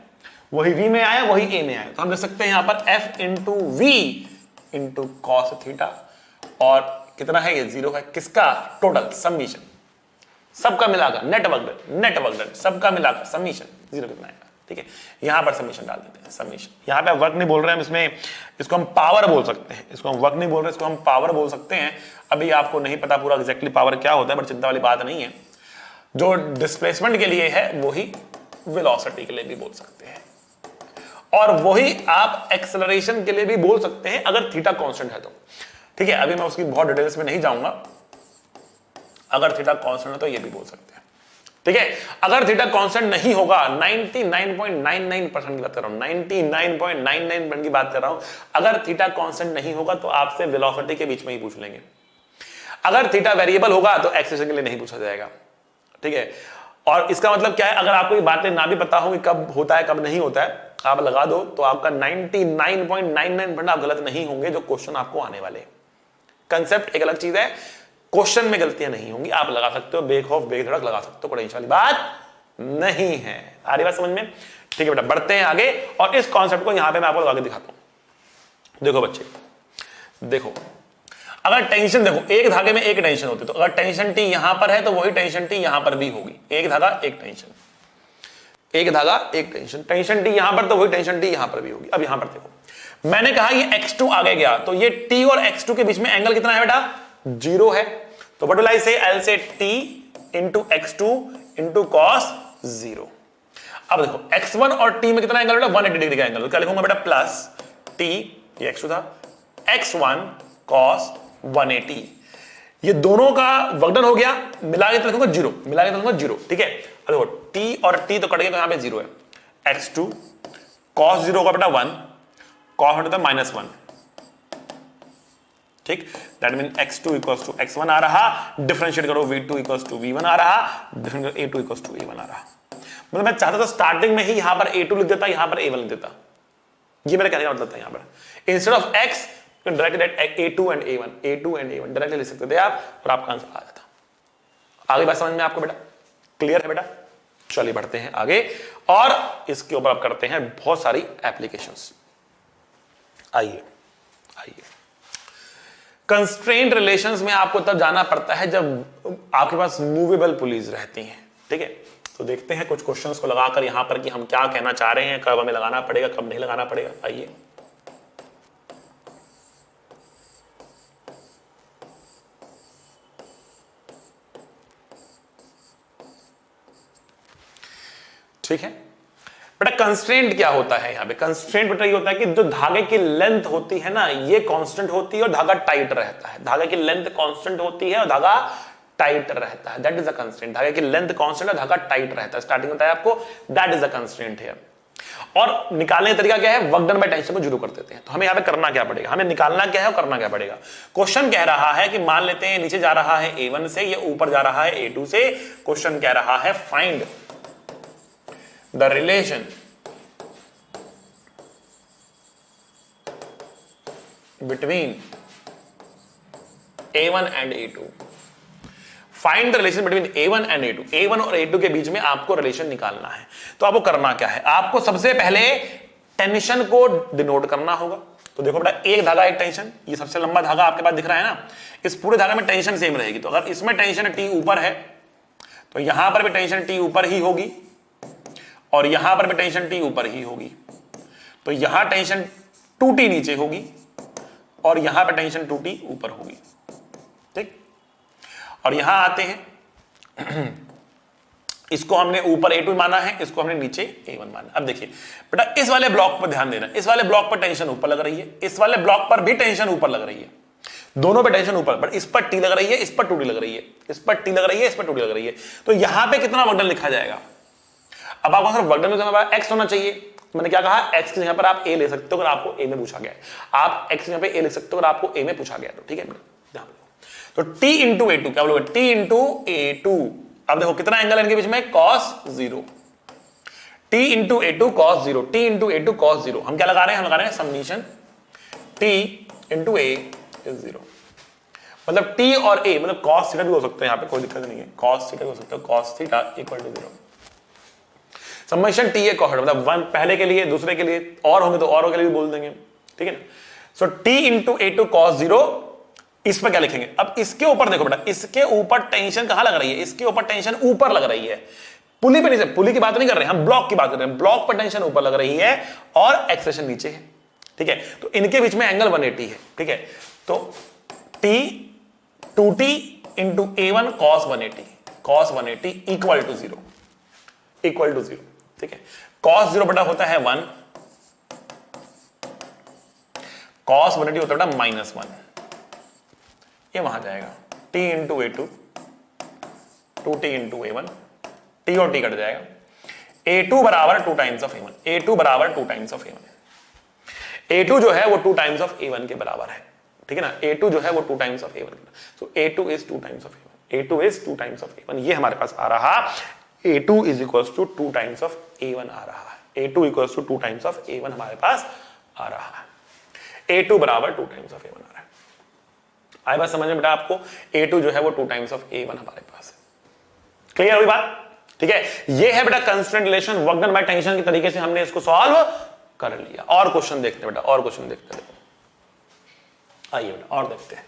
वही v में आया, वही a में आया, तो हम लिख सकते हैं यहां पर f into v into cos theta. और कितना है ये? जीरो है। किसका? टोटल समीशन, सबका मिलाकर नेट वर्क डन सबका मिलाकर समीशन जीरो कितना आएगा, ठीक ठीक है, यहां पर समीशन डाल देते हैं, समीशन। यहां पे आप वर्क नहीं बोल रहे हैं, हम इसमें इसको हम पावर बोल सकते हैं, इसको हम वर्क नहीं बोल रहे, इसको हम पावर बोल सकते हैं। अभी आपको नहीं पता पूरा एग्जैक्टली पावर क्या होता है, बट चिंता वाली बात नहीं है। जो डिस्प्लेसमेंट के लिए है वही वेलोसिटी के लिए भी बोल सकते हैं, और वही आप एक्सेलरेशन के लिए भी बोल सकते हैं अगर थीटा कांस्टेंट है तो। ठीक है, अभी मैं उसकी बहुत डिटेल्स में नहीं जाऊंगा। अगर थीटा कांस्टेंट है तो ये भी बोल सकते हैं। ठीक है, अगर थीटा कांस्टेंट नहीं होगा, 99.99% की बात कर रहा हूं, 99.99% की बात कर रहा हूं, अगर थीटा कांस्टेंट नहीं होगा तो आपसे वेलोसिटी के बीच में ही पूछ लेंगे। अगर थीटा वेरिएबल होगा तो एक्सेलरेशन के लिए नहीं पूछा जाएगा। ठीक है, और इसका मतलब क्या है, अगर आपको ये बातें ना भी पता हो कि कब होता है कब नहीं होता है, आप लगा दो तो आपका 99.99% आप गलत नहीं होंगे जो क्वेश्चन आपको आने वाले। कंसेप्ट एक अलग चीज है, क्वेश्चन में गलतियां नहीं होंगी, आप लगा सकते हो, बेखौफ बेधड़क लगा सकते हो, कोई टेंशन वाली बात नहीं है। आ रही बात समझ में? ठीक है बेटा, बढ़ते हैं आगे और इस कॉन्सेप्ट को यहां पे मैं आपको लगा के दिखाता हूं। देखो बच्चे, देखो अगर टेंशन, देखो एक धागे में एक टेंशन होती है, तो अगर टेंशन टी यहां पर है तो वही टेंशन टी यहां पर भी होगी। एक धागा एक टेंशन, एक धागा एक टेंशन, टेंशन टी यहां पर तो वही टेंशन टी यहां पर भी होगी। अब यहां पर देखो, मैंने कहा ये x2 आगे गया तो ये t और x2 के बीच में एंगल कितना है बेटा? 0 है। तो व्हाट विल आई से? I will say t into x2 into cos 0। अब देखो x1 और t में कितना एंगल बेटा? 180 डिग्री का एंगल। तो क्या लिखूंगा बेटा? प्लस t, ये x2 था, x1 cos 180। ये दोनों का वर्कडन हो गया, मिला के तो लिखूंगा 0, मिला के तो लिखूंगा 0। ठीक है, अब देखो t और t तो कट गया तो यहां पे 0 है। x2 cos 0 का बेटा 1, cos होता है -1। ठीक, that mean x2 equals to x1 आ रहा, डिफरेंशिएट करो v2 इक्वल्स टू v1 आ रहा, differentiate a2 equals to a1 आ रहा। मतलब मैं चाहता था स्टार्टिंग में ही यहां पर a2 लिख देता, यहां पर a1 लिख देता। ये मेरा कहने का मतलब था, यहां पर instead of x directly a2 and a1 directly लिख सकते थे आप और आपका आंसर आ जाता। आगे बात समझ में आपको बेटा? क्लियर है बेटा? चलिए बढ़ते हैं आगे और इसके ऊपर आप करते हैं बहुत सारी एप्लीकेशंस। आइए आइए, कंस्ट्रेंट रिलेशंस में आपको तब जाना पड़ता है जब आपके पास मूवेबल पुलीज रहती हैं। ठीक है, तो देखते हैं कुछ क्वेश्चंस को लगाकर यहां पर कि हम क्या कहना चाह रहे हैं, कब हमें लगाना पड़ेगा कब नहीं लगाना पड़ेगा। आइए, ठीक है बेटा, कंस्ट्रेंट क्या होता है यहां पे? कंस्ट्रेंट बेटा ये होता है कि जो धागे की लेंथ होती है ना, ये कांस्टेंट होती है और धागा टाइट रहता है। धागे की लेंथ कांस्टेंट होती है और धागा टाइट रहता है, दैट इज अ कंस्ट्रेंट। धागे की लेंथ कांस्टेंट है, धागा टाइट रहता है। स्टार्टिंग होता है आपको, दैट इज अ कंस्ट्रेंट है। और निकालने का तरीका क्या है? वर्क डन बाय टेंशन को जीरो कर देते हैं। तो हमें यहां पे करना क्या पड़ेगा? हमें निकालना क्या है और करना क्या पड़ेगा? क्वेश्चन कह रहा है कि मान लेते हैं नीचे जा रहा है a1 से, ये ऊपर जा रहा है a2 से। क्वेश्चन कह रहा है find the relation between A1 and A2। Find the relation between A1 and A2। A1 और A2 के बीच में आपको रिलेशन निकालना है। तो आपको करना क्या है? आपको सबसे पहले टेंशन को डिनोट करना होगा। तो देखो बेटा, एक धागा एक टेंशन, ये सबसे लंबा धागा आपके पास दिख रहा है ना, इस पूरे धागे में टेंशन सेम रहेगी। तो अगर इसमें टेंशन T ऊपर है तो यहां पर भी टेंशन T ऊपर ही होगी और यहां पर भी टेंशन T ऊपर ही होगी। तो यहां टेंशन 2T नीचे होगी और यहां पर टेंशन 2T ऊपर होगी। ठीक, और यहां आते हैं, इसको हमने ऊपर A2 माना है, इसको हमने नीचे A1 माना। अब देखिए बेटा, इस वाले ब्लॉक पर ध्यान देना, इस वाले ब्लॉक पर टेंशन ऊपर लग रही है, इस वाले ब्लॉक पर भी टेंशन ऊपर लग रही है, दोनों पे टेंशन ऊपर, बट इस पर T लग रही है, इस पर 2T लग रही है, इस पर T लग रही है, इस पर 2T लग रही है। तो यहां पे कितना वर्क डन लिखा जाएगा? अब आपको सिर्फ वर्क डन में x होना चाहिए। मैंने क्या कहा? x की जगह पर आप a ले सकते हो अगर आपको a में पूछा गया है। आप x की जगह पे a लिख सकते हो अगर आपको a में पूछा गया है। तो ठीक है बेटा, तो t इंटू a2 क्या बोलोगे? t into a2। अब देखो कितना एंगल है इनके बीच में? cos 0। t into a2 cos 0, t into a2 cos 0। हम क्या लगा रहे हैं? हम लगा रहे हैं summation t into a is 0। मतलब t और a मतलब cos थीटा भी हो सकता है, यहाँ पे कोई दिक्कत नहीं है, cos थीटा भी हो सकता है, cos theta equal to 0। Summation T A कॉहेड, मतलब वन पहले के लिए, दूसरे के लिए, और होंगे तो और के लिए भी बोल देंगे। ठीक है ना? So T into A2 cos 0, इस पर क्या लिखेंगे? अब इसके ऊपर देखो बेटा, इसके ऊपर टेंशन कहां लग रही है? इसके ऊपर टेंशन ऊपर लग रही है। पुली पे नहीं, पुली की बात नहीं कर रहे हैं हम, ब्लॉक की बात कर रहे हैं। ब्लॉक पर टेंशन ऊपर लग रही है और एक्सेलरेशन नीचे है, ठीक है। तो इनके बीच में एंगल 180 है, ठीक है। तो T 2T into A1 cos 180 equal to 0, ठीक है। cos 0 बटा होता है 1, cos 180 होता है बटा -1, ये वहां जाएगा। T into A2 2T into A1, T और T कट जाएगा। A2 बराबर 2 टाइम्स ऑफ A1, A2 बराबर 2 टाइम्स ऑफ A1। A2 जो है वो 2 टाइम्स ऑफ A1 के बराबर है, ठीक है ना। A2 जो है वो 2 times of A1, so A2 is 2 times of A1, A2 is 2 times of A1। ये हमारे पास आ रहा A2 is equals to 2 times of A1 आ रहा है। A2 equals to 2 times of A1 हमारे पास आ रहा है। A2 बराबर 2 टाइम्स ऑफ A1 आ रहा है। आए बात समझ में बेटा आपको? A2 जो है वो 2 टाइम्स ऑफ A1 हमारे पास है। क्लियर हुई बात? ठीक है, ये है बेटा constraint relation, work done by tension के तरीके से हमने इसको सॉल्व कर लिया। और क्वेश्चन देखते हैं बेटा, और क्वेश्चन देखते हैं। आइए बेटा और देखते हैं।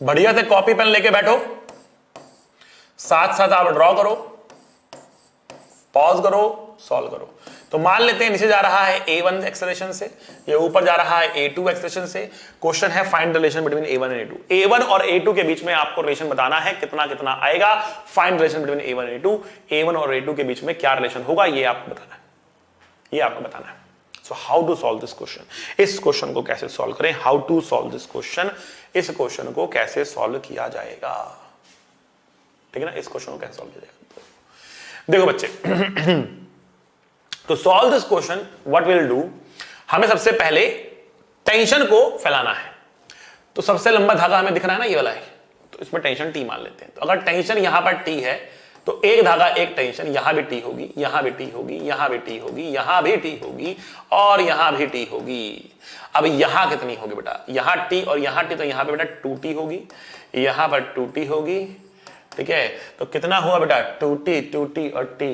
बढ़िया से कॉपी पेन लेके बैठो, साथ साथ आप ड्रॉ करो, पॉज करो, सॉल्व करो। तो मान लेते हैं नीचे जा रहा है A1 एक्सेलरेशन से, ये ऊपर जा रहा है A2 एक्सेलरेशन से। क्वेश्चन है find relation between A1 and A2। A1 और A2 के बीच में आपको रिलेशन बताना है, कितना कितना आएगा। Find relation between A1 and A2, A1 और A2 के बीच में क्या रिलेशन होगा, ये आपको बताना है, ये आपको बताना है। So how to solve this question, इस क्वेश्चन को कैसे सॉल्व करें, how to solve this question, इस क्वेश्चन को कैसे सॉल्व किया जाएगा, ठीक है ना। इस क्वेश्चन को कैसे सॉल्व किया जाएगा, देखो बच्चे। तो solve this question what will do, हमें सबसे पहले टेंशन को फैलाना है। तो सबसे लंबा धागा हमें दिख रहा है ना, ये वाला है, तो इसमें टेंशन T मान लेते हैं। तो अगर टेंशन यहां पर T है तो एक धागा एक टेंशन, यहां भी T होगी, यहां भी T होगी, यहां भी T होगी, यहां भी T होगी और यहां भी T होगी। अब यहां कितनी होगी बेटा, यहां T और यहां T, तो यहां पे बेटा 2T होगी, यहां पर 2T होगी, ठीक है। तो कितना हुआ बेटा 2T और T,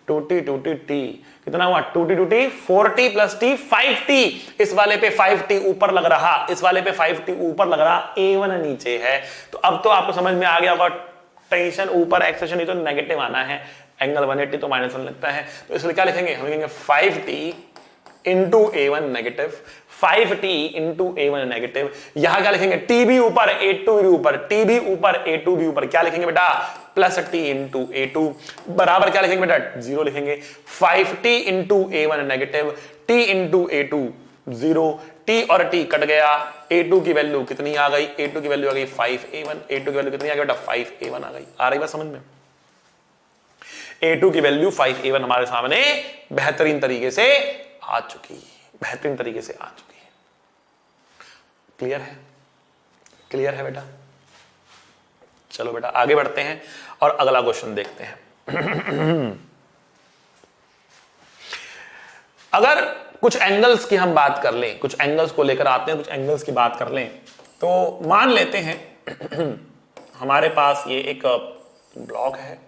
2T T, कितना हुआ 2T 4T plus T 5T। इस वाले पे 5T ऊपर लग रहा, इस वाले पे 5T ऊपर लग रहा, A1 नीचे है। तो अब तो आपको समझ में आ गया होगा, टेंशन ऊपर एक्सेशन नहीं तो नेगेटिव आना है, एंगल 180 तो -1 लगता है। तो इसलिए क्या लिखेंगे, हम लिखेंगे 5T into A1 negative, 5T into A1 negative. यहां क्या लिखेंगे, T भी ऊपर A2 भी ऊपर, T भी ऊपर A2 भी ऊपर, क्या लिखेंगे बेटा प्लस T इंटू A2 बराबर क्या लिखेंगे बेटा 0 लिखेंगे। 5T into A1 negative, T into A2 0, T और T कट गया, A2 की वैल्यू कितनी आ गई, A2 की वैल्यू आ गई 5A1, A2 की वैल्यू कितनी आ गई बेटा 5A1 आ गई। आ रही बात समझ में? A2 की वैल्यू 5A1 हमारे सामने बेहतरीन तरीके से आ चुकी है, बेहतरीन तरीके से आ चुकी है। क्लियर है, क्लियर है बेटा? चलो बेटा आगे बढ़ते हैं और अगला क्वेश्चन देखते हैं। अगर कुछ एंगल्स की हम बात कर लें, कुछ एंगल्स को लेकर आते हैं, कुछ एंगल्स की बात कर लें, तो मान लेते हैं हमारे पास ये एक ब्लॉक है,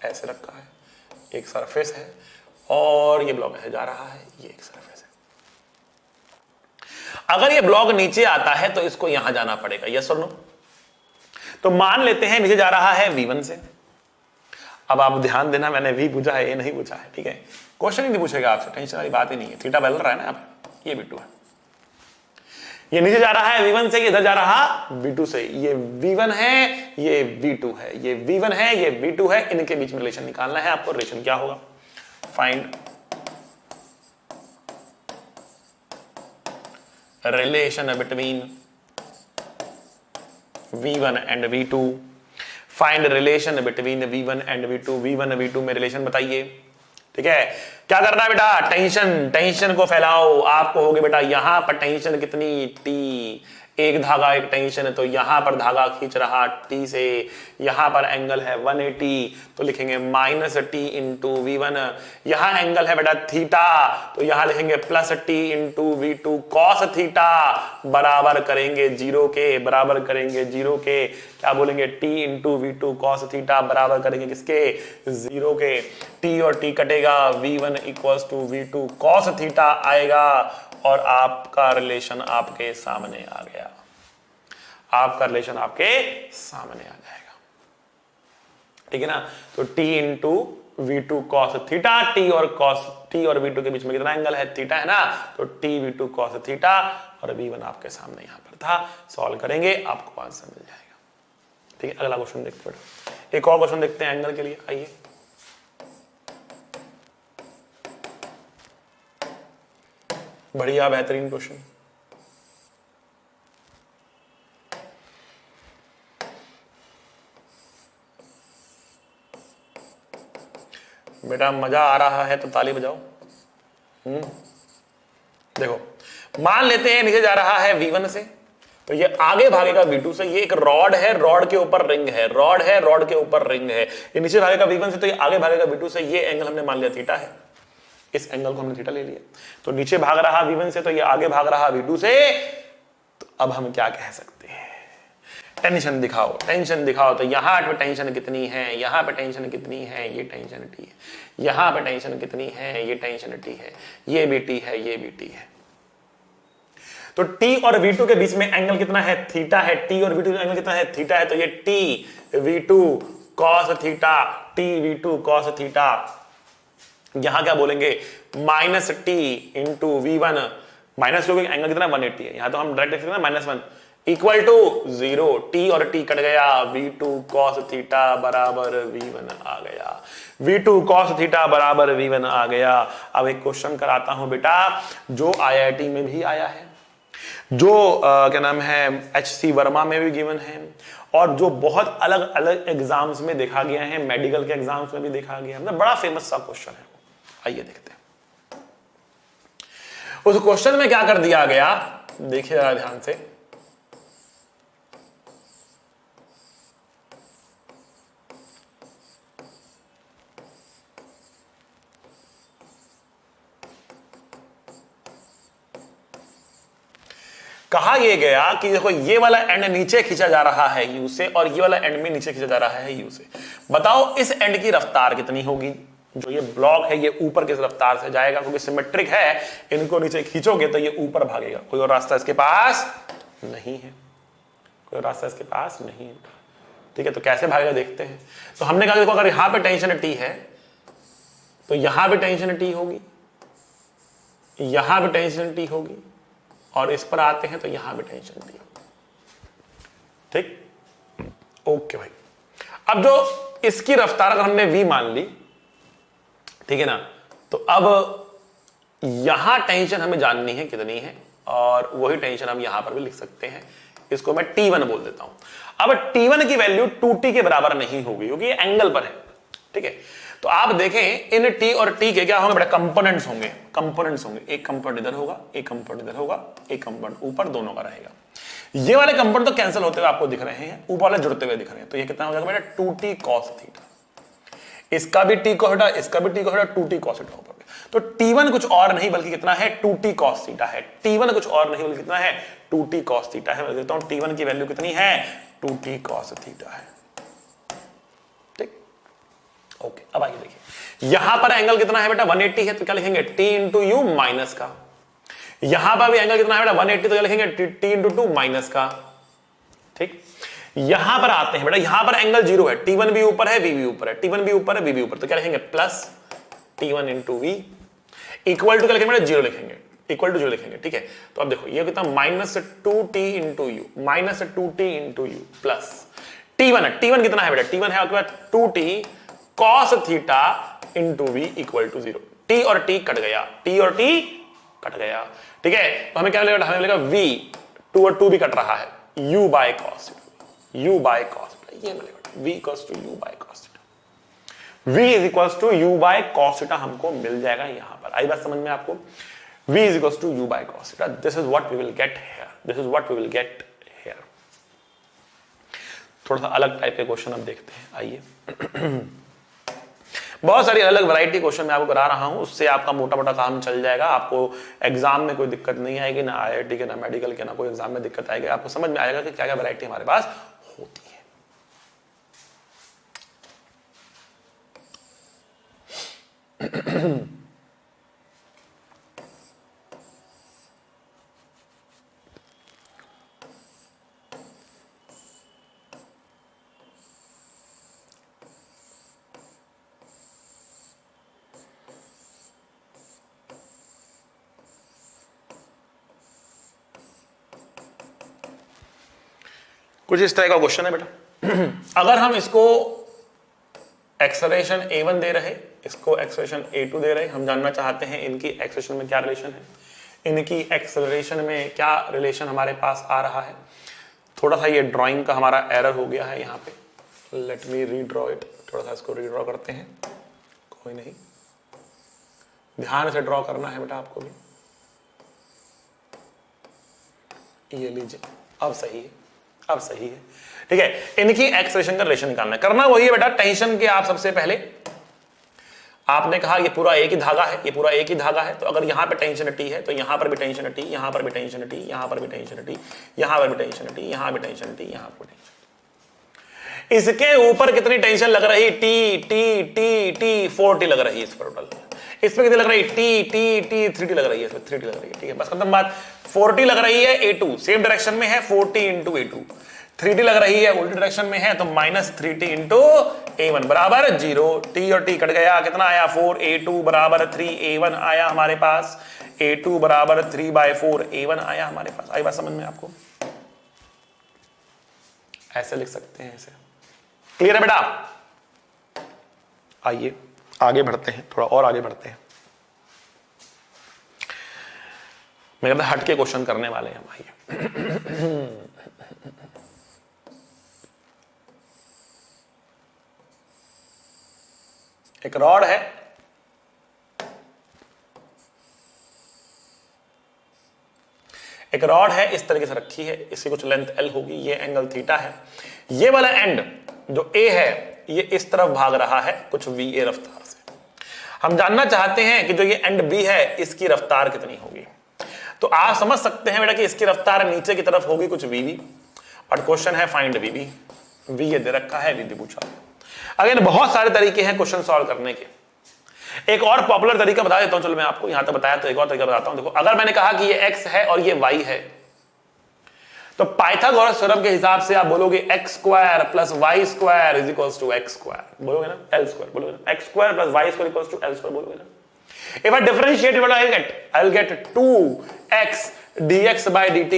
ऐसे रखा है, एक सरफेस है और ये ब्लॉक ऐसे जा रहा है, ये एक सरफेस है। अगर ये ब्लॉक नीचे आता है तो इसको यहां जाना पड़ेगा, यस और नो? तो मान लेते हैं नीचे जा रहा है V1 से। अब आप ध्यान देना, मैंने V पूछा है, ये नहीं पूछा है, ठीक है। क्वेश्चन ही नहीं पूछेगा आपसे, टेंशन वाली बात ही नहीं है। थीटा बदल रहा है ना, आप ये V2 है, ये नीचे जा रहा है V1 से, ये इधर जा रहा V2 से। ये V1 है, ये V2 है, ये V1 है, ये V2 है, इनके बीच में रिलेशन निकालना है आपको। रिलेशन क्या होगा, find relation between V1 and V2, find relation between V1 and V2, V1 V2 में रिलेशन बताइए, ठीक है। क्या करना है बेटा, टेंशन को फैलाओ। आपको होगे बेटा यहां पर टेंशन कितनी T, एक धागा एक टेंशन है तो यहां पर धागा खींच रहा टी से, यहां पर एंगल है 180 तो लिखेंगे माइनस टी इंटू V1। यहां एंगल है बेटा थीटा तो यहां लिखेंगे plus T into V2 cos theta बराबर करेंगे 0 के, बराबर करेंगे 0 के। क्या बोलेंगे T into V2 cos theta बराबर करेंगे किसके 0 के। टी और टी कटेगा V1 equals to V2 cos theta आएगा और आपका रिलेशन आपके सामने आ गया, आपका रिलेशन आपके सामने आ जाएगा। ठीक है ना। तो t into V2 cos theta, T और V2 के बीच में कितना एंगल है थीटा है ना, तो t V2 कॉस थीटा और V1 आपके सामने यहां पर था। सॉल्व करेंगे आपको आंसर मिल जाएगा। ठीक है, अगला क्वेश्चन देखते हैं। एक और क्वेश्चन देखते हैं एंगल के लिए, आइए। बढ़िया बेहतरीन क्वेश्चन। बेटा मजा आ रहा है तो ताली बजाओ। देखो मान लेते हैं नीचे जा रहा है V1 से तो ये आगे भागेगा V2 से। ये एक रॉड है, रॉड के ऊपर रिंग है, रॉड है, रॉड के ऊपर रिंग है। ये नीचे भागेगा V1 से तो ये आगे भागेगा V2 से। ये एंगल हमने मान लिया थीटा है, इस एंगल को हमने थीटा ले लिया। तो नीचे भाग रहा V1 से तो ये आगे भाग रहा V2 से। तो अब हम क्या कह सकते हैं, टेंशन दिखाओ, टेंशन दिखाओ। तो यहां पे टेंशन कितनी है, यहां पे टेंशन कितनी है, ये टेंशन टी है। यहां पे टेंशन कितनी है, ये टेंशन टी है। ये भी टी है, ये भी टी है। तो टी और V2 के बीच में एंगल कितना है थीटा है। टी और V2 का एंगल कितना है थीटा है। तो ये T V2 cos theta, T V2 cos theta. यहां क्या बोलेंगे minus T into V1 minus क्योंकि एंगल कितना 180 है। यहां तो हम डायरेक्ट लिख सकते हैं -1 इक्वल टू 0। टी और टी कट गया, V2 cos थीटा बराबर V1 आ गया। V2 cos थीटा बराबर V1 आ गया। अब एक क्वेश्चन कराता हूं बेटा जो IIT में भी आया है, जो क्या नाम है HC वर्मा में भी गिवन है, और जो बहुत अलग अलग एग्जाम्स में देखा गया है, मेडिकल के एग्जाम्स में भी देखा गया है। मतलब बड़ा फेमस सा क्वेश्चन है। आइए देखते हैं उस क्वेश्चन में क्या कर दिया गया। देखिए जरा ध्यान से। कहा यह गया कि देखो ये वाला एंड नीचे खींचा जा रहा है यू से और ये वाला एंड भी नीचे खींचा जा रहा है यू से। बताओ इस एंड की रफ्तार कितनी होगी। जो ये ब्लॉक है ये ऊपर किस रफ्तार से जाएगा, क्योंकि सिमेट्रिक है, इनको नीचे खींचोगे तो ये ऊपर भागेगा। कोई और रास्ता इसके पास नहीं है, कोई और रास्ता इसके पास नहीं है। ठीक है, तो कैसे भागेगा देखते हैं। तो हमने कहा देखो अगर यहां पे टेंशन टी है तो यहां पे टेंशन टी होगी, यहां पे टेंशन टी होगी, और इस पर आते हैं तो यहां पे टेंशन टी होगी। ठीक, ओके भाई। अब जो इसकी रफ्तार अगर हमने v मान ली, ठीक है ना, तो अब यहां टेंशन हमें जाननी है कितनी है, और वही टेंशन हम यहां पर भी लिख सकते हैं। इसको मैं T1 बोल देता हूं। अब T1 की वैल्यू 2T के बराबर नहीं होगी क्योंकि ये एंगल पर है। ठीक है, तो आप देखें इन T और T के क्या होंगे बेटा, कंपोनेंट्स होंगे। कंपोनेंट्स होंगे, एक कंपोनेंट इधर होगा, एक कंपोनेंट इधर होगा, एक कंपोनेंट ऊपर, दोनों का रहेगा। ये वाले कंपोनेंट तो कैंसिल होते हुए आपको दिख रहे हैं, ऊपर वाले जुड़ते हुए दिख रहे हैं। तो ये कितना हो जाएगा बेटा 2T cos थीटा। इसका भी T cos थीटा, इसका भी T cos theta, 2T cos theta ऊपर। तो T1 कुछ और नहीं बल्कि कितना है 2T cos थीटा है। T1 कुछ और नहीं बल्कि कितना है 2T cos थीटा है। मैं देता हूं T1 की वैल्यू कितनी है 2T cos थीटा है। ठीक, ओके। अब आइए देखिए यहां पर एंगल कितना है बेटा 180 है, तो क्या लिखेंगे T इंटू यू माइनस का। यहां पर भी एंगल कितना है बेटा 180, तो क्या लिखेंगे T इंटू 2 माइनस का। ठीक, यहां पर आते हैं बेटा, यहां पर एंगल 0 है, T1 भी ऊपर है, V भी ऊपर है, T1 भी ऊपर है, V भी ऊपर, तो क्या लिखेंगे plus T1 into V equal to क्या लिखेंगे बेटा 0 लिखेंगे, इक्वल टू 0 लिखेंगे। ठीक है, तो अब देखो ये कितना -2T into u, -2T into u plus T1 है। T1 कितना है बेटा, T1 है आपके पास 2T cos theta into V equal to 0। T और T कट गया, T और T कट गया। ठीक है, तो हमें क्या मिलेगा, हमें मिलेगा V, 2 और 2 भी कट रहा है, U by cos, U by cos, ये मिलेगा V equals to U by cos theta. V is equals to U by cos theta हमको मिल जाएगा यहां पर। आई बात समझ में आपको, V is equals to U by cos theta. This is what we will get here. This is what we will get here. थोड़ा सा अलग टाइप के क्वेश्चन अब देखते हैं, आइए। बहुत सारी अलग वैरायटी क्वेश्चन मैं आपको करा रहा हूं, उससे आपका मोटा मोटा काम चल जाएगा। आपको एग्जाम में कोई दिक्कत नहीं आएगी, ना IIT के, ना मेडिकल के, ना कोई एग्जाम में दिक्कत आएगी। आपको समझ में आएगा कि क्या क्या वैरायटी हमारे पास होती है। कुछ इस तरह का क्वेश्चन है बेटा। अगर हम इसको एक्सेलरेशन A1 दे रहे, इसको एक्सेलरेशन A2 दे रहे, हम जानना चाहते हैं इनकी एक्सेलरेशन में क्या रिलेशन है, इनकी एक्सेलरेशन में क्या रिलेशन हमारे पास आ रहा है। थोड़ा सा ये ड्राइंग का हमारा एरर हो गया है यहाँ पे, लेट मी रीड्रॉ इट। थोड़ा सा इसको रीड्रॉ करते हैं, कोई नहीं, ध्यान से ड्रॉ करना है बेटा आपको भी। ये लीजिए, अब सही है, अब सही है, ठीक है। इनकी एक्सेलरेशन का रिलेशन निकालना है। करना वही है बेटा, टेंशन के आप सबसे पहले आपने कहा ये पूरा एक ही धागा है, ये पूरा एक ही धागा है, तो अगर यहां पे टेंशन T है तो यहां पर भी टेंशन T, यहां पर भी टेंशन T, यहां पर भी टेंशन T, यहां पर भी टेंशन T, यहां भी टेंशन T, यहां पर टेंशन। इसके ऊपर कितनी टेंशन लग रही? T T T T 4T लग रही है इस पर टोटल। इसमें कितनी लग रही है? T T T 3T लग रही है, इसमें 3T लग रही है, ठीक है, बस खत्म बात। 4T लग रही है A2, सेम डायरेक्शन में है, 4T इंटू A2। 3T लग रही है उल्टी डायरेक्शन में है, तो -3T इंटू A1 बराबर 0। T और T कट गया, कितना आया? 4। A2 बराबर 3, A1 आया हमारे पास, A2 बराबर 3/4, A1 आया हमारे पास। आई बात समझ में आपको? ऐसे लिख सकते हैं, ऐसे। क्लियर है बेटा? आइए आगे बढ़ते हैं, थोड़ा और आगे बढ़ते हैं। मैं कहता हट के क्वेश्चन करने वाले हैं हम, आइए। एक रॉड है, एक रॉड है, इस तरीके से रखी है, इसकी कुछ लेंथ L होगी, ये एंगल थीटा है। ये वाला एंड जो A है ये इस तरफ भाग रहा है कुछ VA रफ्तार से। हम जानना चाहते हैं कि जो ये एंड B है इसकी रफ्तार कितनी होगी। तो आप समझ सकते हैं बेटा कि इसकी रफ्तार नीचे की तरफ होगी कुछ VB, और क्वेश्चन है फाइंड VB। V ये दे रखा है, VB पूछा। अगेन बहुत सारे तरीके हैं क्वेश्चन सॉल्व करने के। एक और पॉपुलर तरीका बता देता हूं, चलो मैं आपको यहां तक बताया तो एक और तरीका बताता हूं। देखो, अगर मैंने कहा कि ये x है और ये y है, तो पाइथागोरस थ्योरम के हिसाब से आप बोलोगे x square plus y square is equals to x square, बोलोगे ना, l स्क्वायर बोलोगे ना, x square plus y square equals to l square बोलोगे ना। If I differentiate what I will get 2x dx by dt,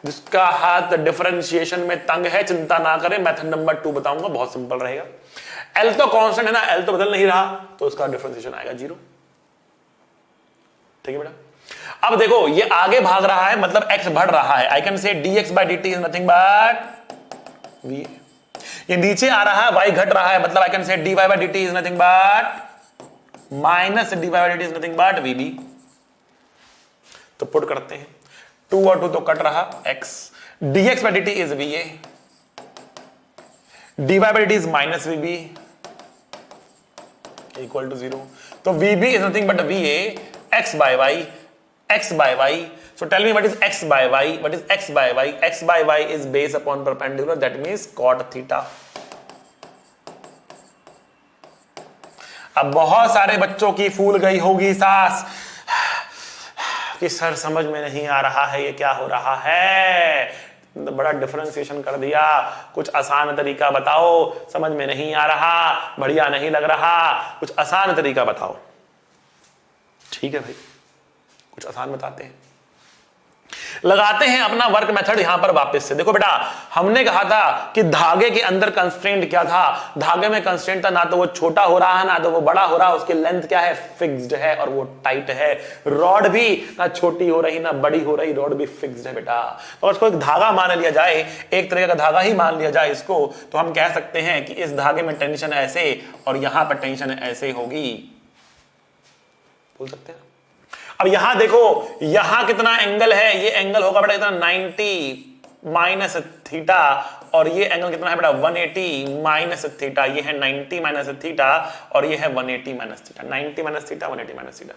जिसका हाथ डिफरेंशिएशन में तंग है, चिंता ना करें, मेथड नंबर 2 बताऊंगा, बहुत सिंपल रहेगा। L तो कांस्टेंट है ना, L तो बदल नहीं रहा, तो उसका डिफरेंशिएशन आएगा 0, ठीक है बेटा। अब देखो ये आगे भाग रहा है, मतलब x बढ़ रहा है, I can say dx by dt is nothing but v। ये नीचे आ रहा है, y घट रहा है, मतलब I can say dy by dt is nothing but minus dy by dt is nothing but vb। तो पुट करते हैं, 2 और 2 तो कट रहा, x dx by dt is va, dy by dt is minus vb equal to 0। तो vb is nothing but va x by y, x by y। So tell me what is x by y? What is x by y? X by y is base upon perpendicular, that means cot theta। अब बहुत सारे बच्चों की फूल गई होगी सांस कि सर समझ में नहीं आ रहा है ये क्या हो रहा है, तो बड़ा डिफरेंशिएशन कर दिया, कुछ आसान तरीका बताओ, समझ में नहीं आ रहा, बढ़िया नहीं लग रहा, कुछ आसान तरीका बताओ। ठीक है भाई, कुछ आसान बताते हैं, लगाते हैं अपना वर्क मेथड यहां पर वापस से। देखो बेटा, हमने कहा था कि धागे के अंदर कंस्ट्रेंट क्या था, धागे में कंस्ट्रेंट था ना तो वो छोटा हो रहा है ना तो वो बड़ा हो रहा है, उसकी लेंथ क्या है, फिक्स्ड है और वो टाइट है। रॉड भी ना छोटी हो रही ना बड़ी हो रही, रॉड भी फिक्स्ड है बेटा। तो उसको एक धागा मान लिया जाए, एक तरह का धागा ही मान लिया जाए इसको, तो हम कह सकते हैं कि इस धागे में टेंशन ऐसे और यहां पर टेंशन ऐसे होगी, बोल सकते हैं। अब यहां देखो, यहां कितना एंगल है, ये एंगल होगा बेटा कितना 90 माइनस थीटा, और ये एंगल कितना है बेटा 180 माइनस थीटा। ये है 90 माइनस थीटा और ये है 180 minus theta. 90 minus theta 180 minus theta.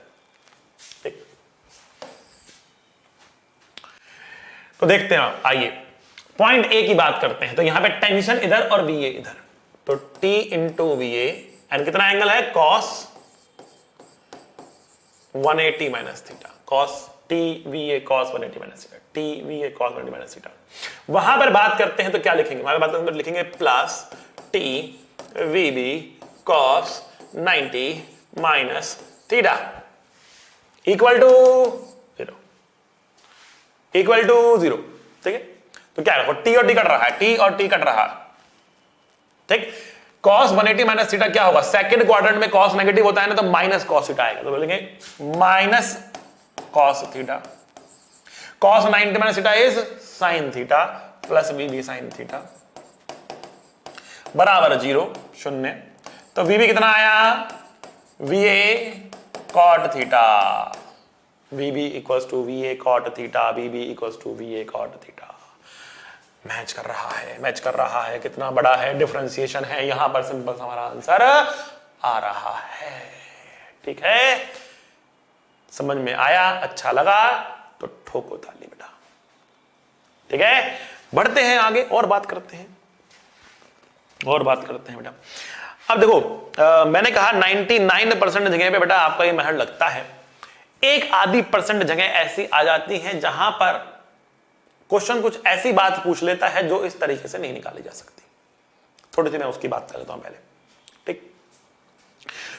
ठीक, तो देखते हैं, आइए पॉइंट ए की बात करते हैं। तो यहां पे टेंशन इधर और वी ए इधर, तो टी इंटू वी एंड कितना एंगल है cos 180 minus theta, cos T V A cos 180 minus theta, T V A cos 180 minus theta. वहां पर बात करते हैं तो क्या लिखेंगे, वहां पर बात करते हैं तो लिखेंगे plus T V B cos 90 minus theta equal to 0, equal to 0। ठीक है, तो क्या रखो, टी और टी कट रहा है, टी और टी कट रहा है। ठीक, cos 180 माइनस थीटा क्या होगा, सेकंड क्वाड्रेंट में cos नेगेटिव होता है ना, तो माइनस cos थीटा आएगा, तो बोलेंगे minus cos theta. cos 90 minus theta is sin theta plus VB sin theta बराबर 0 0। तो वीबी कितना आया, VA cot theta, VB equals to VA cot theta, VB equals to VA cot theta. Match कर रहा है, मैच कर रहा है, कितना बड़ा है, डिफरेंशिएशन है, यहां पर सिंपल हमारा आंसर आ रहा है। ठीक है, समझ में आया, अच्छा लगा तो ठोको ताली बेटा। ठीक है, बढ़ते हैं आगे और बात करते हैं, और बात करते हैं बेटा। अब देखो मैंने कहा 99% जगह पे बेटा आपका ये मेथड लगता है, एक आधी % जगह ऐसी आ जाती है जहां पर क्वेश्चन कुछ ऐसी बात पूछ लेता है जो इस तरीके से नहीं निकाली जा सकती। थोड़ी सी मैं उसकी बात कर लेता हूं पहले। ठीक,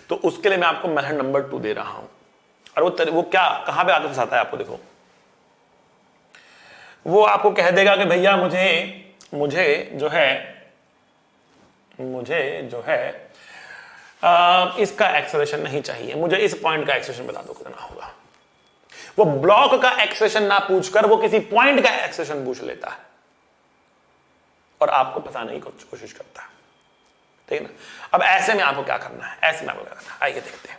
तो उसके लिए मैं आपको मेथड नंबर 2 दे रहा हूं, और वो क्या कहां पे आके फंसाता है आपको, देखो वो आपको कह देगा कि भैया मुझे जो है इसका एक्सेलरेशन नहीं चाहिए, मुझे इस पॉइंट का एक्सेलरेशन बता दो कितना होगा। वो ब्लॉक का एक्सेलरेशन ना पूछकर वो किसी पॉइंट का एक्सेलरेशन पूछ लेता है और आपको फंसाने की कोशिश करता है। ठीक है ना, अब ऐसे में आपको क्या करना है, ऐसे में आपको क्या करना है, आइए देखते हैं।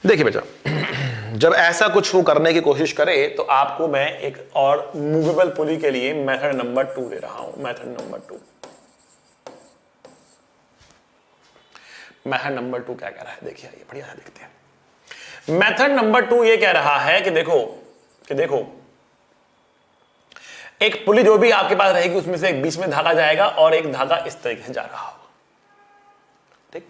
देखिए बेटा, जब ऐसा कुछ वो करने की कोशिश करे तो आपको मैं एक और मूवेबल पुली के लिए मेथड नंबर 2 दे रहा हूं। मेथड नंबर 2, मेथड नंबर 2 क्या कह रहा है, देखिए ये बढ़िया है, देखते हैं। मेथड नंबर 2 ये कह रहा है कि देखो एक पुली जो भी आपके पास रहेगी उसमें से एक बीच में धागा जाएगा और एक धागा इस तरीके से जा रहा होगा। ठीक,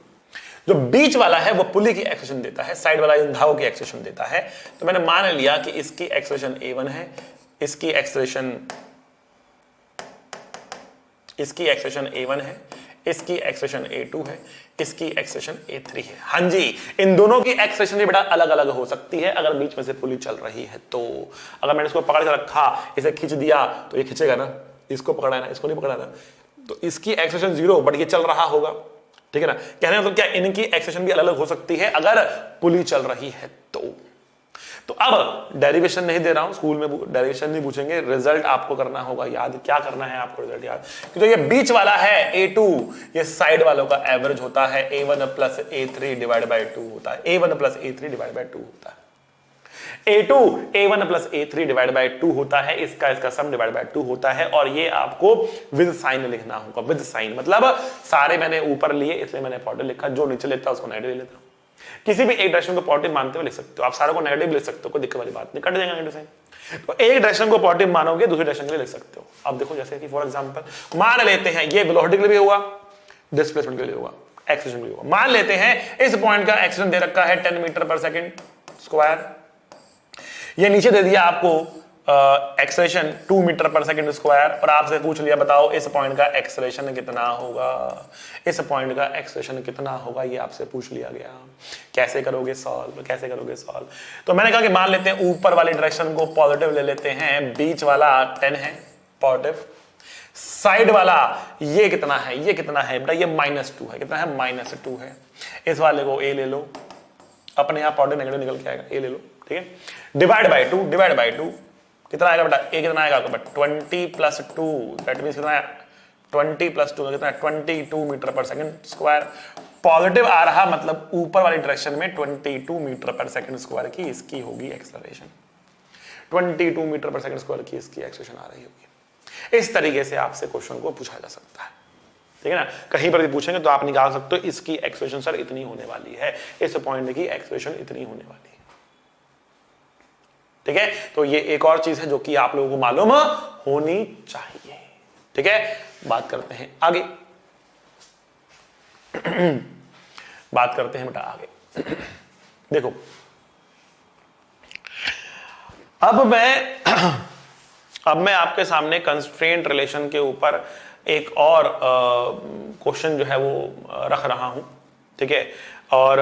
जो बीच वाला है वो पुली की एक्सेलरेशन देता है, साइड वाला इन धागों की एक्सेलरेशन देता है। तो मैंने मान लिया कि इसकी एक्सेलरेशन A1 है, इसकी एक्सेलरेशन A1 है, इसकी एक्सेलरेशन A2 है, इसकी एक्सेलरेशन A3 है। हां जी, इन दोनों की एक्सेलरेशन भी बेटा अलग अलग हो सकती है अगर बीच में से पुली चल रही है। तो अगर मैंने इसको पकड़ के रखा, इसे खींच दिया तो ये खींचेगा ना, इसको पकड़ा है ना, इसको नहीं पकड़ा ना, तो इसकी एक्सेलरेशन 0 बट ये चल रहा होगा। ठीक है ना, कहने का मतलब क्या, इनकी एक्सेलरेशन भी अलग अलग हो सकती है अगर पुली चल रही है। तो अब डेरिवेशन नहीं दे रहा हूं, स्कूल में डेरिवेशन नहीं पूछेंगे, रिजल्ट आपको करना होगा याद। क्या करना है आपको, रिजल्ट याद। तो ये बीच वाला है A2, ये साइड वालों का एवरेज होता है, A1 plus A3 divide by 2 होता है, A1 plus A3 divide by 2 होता है। A2 A1 plus A3 divide by 2 होता है, इसका सम डिवाइड बाई 2 होता है, और ये आपको विद साइन लिखना होगा। विद साइन मतलब सारे मैंने ऊपर लिए इसलिए मैंने पॉजिटिव लिखा, जो नीचे लेता उसको नेगेटिव लेता। किसी भी एक डायरेक्शन को पॉजिटिव मानते हुए लिख सकते हो, आप सारों को नेगेटिव लिख सकते हो, कोई दिक्कत वाली बात नहीं, कट जाएगा नेगेटिव साइन। तो एक डायरेक्शन को पॉजिटिव मानोगे, दूसरी डायरेक्शन के लिए लिख सकते हो। अब देखो जैसे कि फॉर एग्जांपल मान लेते हैं ये वेलोसिटी के लिए भी होगा, डिस्प्लेसमेंट के लिए होगा, एक्सेलरेशन के लिए होगा। मान लेते हैं इस पॉइंट का एक्सेलरेशन दे रखा है 10 मीटर पर सेकंड स्क्वायर, ये नीचे दे दिया आपको एक्सेलरेशन 2 मीटर पर सेकंड स्क्वायर, और आपसे पूछ लिया बताओ इस पॉइंट का एक्सेलरेशन कितना होगा, इस पॉइंट का एक्सेलरेशन कितना होगा, ये आपसे पूछ लिया गया। कैसे करोगे सॉल्व, कैसे करोगे सॉल्व। तो मैंने कहा कि मान लेते हैं ऊपर वाली डायरेक्शन को पॉजिटिव ले लेते हैं, बीच वाला 10 है पॉजिटिव, साइड वाला ये कितना है, ये कितना है बेटा, ये -2 है, कितना है -2 है। इस वाले को A ले लो, अपने आप पॉजिटिव नेगेटिव निकल के आएगा, A ले लो। ठीक है, डिवाइड बाई 2 कितना आएगा बेटा, A कितना आएगा आपको 20 + 2 दैट मींस कितना 20 + 2 कितना 22 मीटर पर सेकंड स्क्वायर। पॉजिटिव आ रहा मतलब ऊपर वाली डायरेक्शन में 22 मीटर पर सेकंड स्क्वायर की इसकी होगी एक्सेलरेशन, 22 मीटर पर सेकंड स्क्वायर की इसकी एक्सेलरेशन आ रही होगी। इस तरीके से आपसे क्वेश्चन को पूछा जा सकता है, ठीक है ना। कहीं पर भी पूछेंगे तो आप निकाल सकते हो इसकी एक्सेलरेशन सर इतनी होने वाली है, इस पॉइंट की एक्सेलरेशन इतनी होने वाली है, ठीक है। तो ये एक और चीज है जो कि आप लोगों को मालूम होनी चाहिए, ठीक है। बात करते हैं आगे, बात करते हैं बेटा आगे। देखो अब मैं आपके सामने कंस्ट्रेंट रिलेशन के ऊपर एक और क्वेश्चन जो है वो रख रहा हूं, ठीक है। और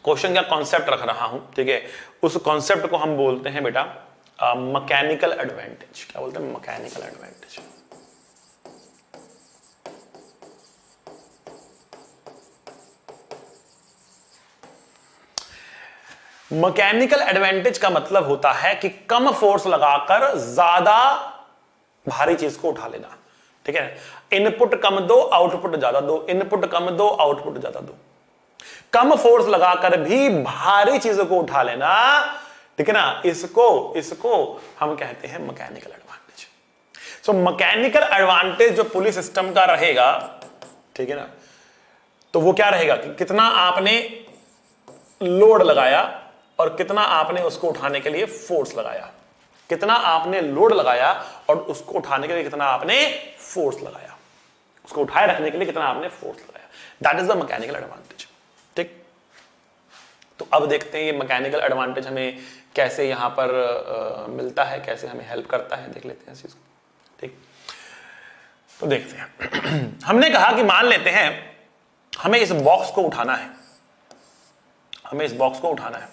क्वेश्चन क्या कॉन्सेप्ट रख रहा हूं, ठीक है। उस कॉन्सेप्ट को हम बोलते हैं बेटा मैकेनिकल एडवांटेज। क्या बोलते हैं? Mechanical advantage. मैकेनिकल एडवांटेज का मतलब होता है कि कम फोर्स लगाकर ज्यादा भारी चीज को उठा लेना, ठीक है। इनपुट कम दो आउटपुट ज्यादा दो, इनपुट कम दो आउटपुट ज्यादा दो। कम फोर्स लगाकर भी भारी चीजों को उठा लेना, ठीक है ना। इसको हम कहते हैं mechanical advantage. So mechanical advantage जो पुलिस सिस्टम का रहेगा, ठीक है ना, तो वो क्या रहेगा कि कितना आपने लोड लगाया और कितना आपने उसको उठाने के लिए फोर्स लगाया, कितना आपने लोड लगाया और उसको उठाने के लिए कितना आपने फोर्स लगाया, उसको उठाए रखने के लिए कितना आपने फोर्स लगाया। That is the mechanical advantage, ठीक। तो अब देखते हैं ये मैकेनिकल एडवांटेज हमें कैसे यहां पर मिलता है, कैसे हमें हेल्प करता है, देख लेते हैं इस चीज को, ठीक। तो देखते हैं हमने कहा कि मान लेते हैं हमें इस बॉक्स को उठाना है, हमें इस बॉक्स को उठाना है,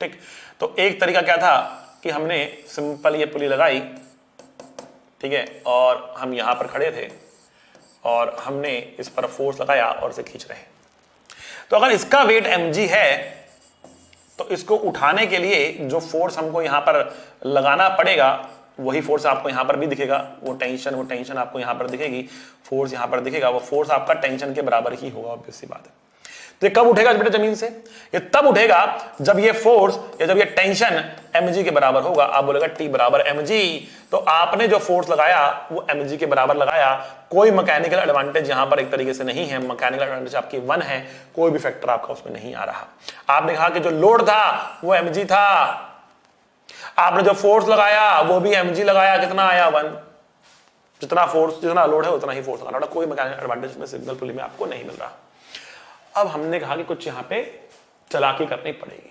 ठीक। तो एक तरीका क्या था कि हमने सिंपल ये पुली लगाई, ठीक है, और हम यहां पर खड़े थे और हमने इस पर फोर्स लगाया और इसे खींच रहे हैं। तो अगर इसका वेट mg है तो इसको उठाने के लिए जो फोर्स हमको यहां पर लगाना पड़ेगा वही फोर्स आपको यहां पर भी दिखेगा। वो टेंशन आपको यहां पर दिखेगी, फोर्स यहां पर दिखेगा, वो फोर्स आपका टेंशन के बराबर ही होगा, ऑब्वियस सी बात है। तो ये कब उठेगा बेटा जमीन से? ये तब उठेगा जब ये फोर्स या जब ये टेंशन mg के बराबर होगा। आप बोलेगा T बराबर mg, तो आपने जो फोर्स लगाया वो mg के बराबर लगाया। कोई मैकेनिकल एडवांटेज यहां पर एक तरीके से नहीं है, मैकेनिकल एडवांटेज आपकी 1 है, कोई भी फैक्टर आपका उसमें नहीं आ रहा। आपने कहा कि जो लोड था वो mg था, आपने जो फोर्स लगाया वो भी mg लगाया, कितना आया 1। जितना फोर्स जितना लोड है उतना ही फोर्स लगाना, कोई मैकेनिकल एडवांटेज में सिग्नल पुली में आपको नहीं मिल रहा। अब हमने कहा कि कुछ यहां पे चालाकी करनी पड़ेगी,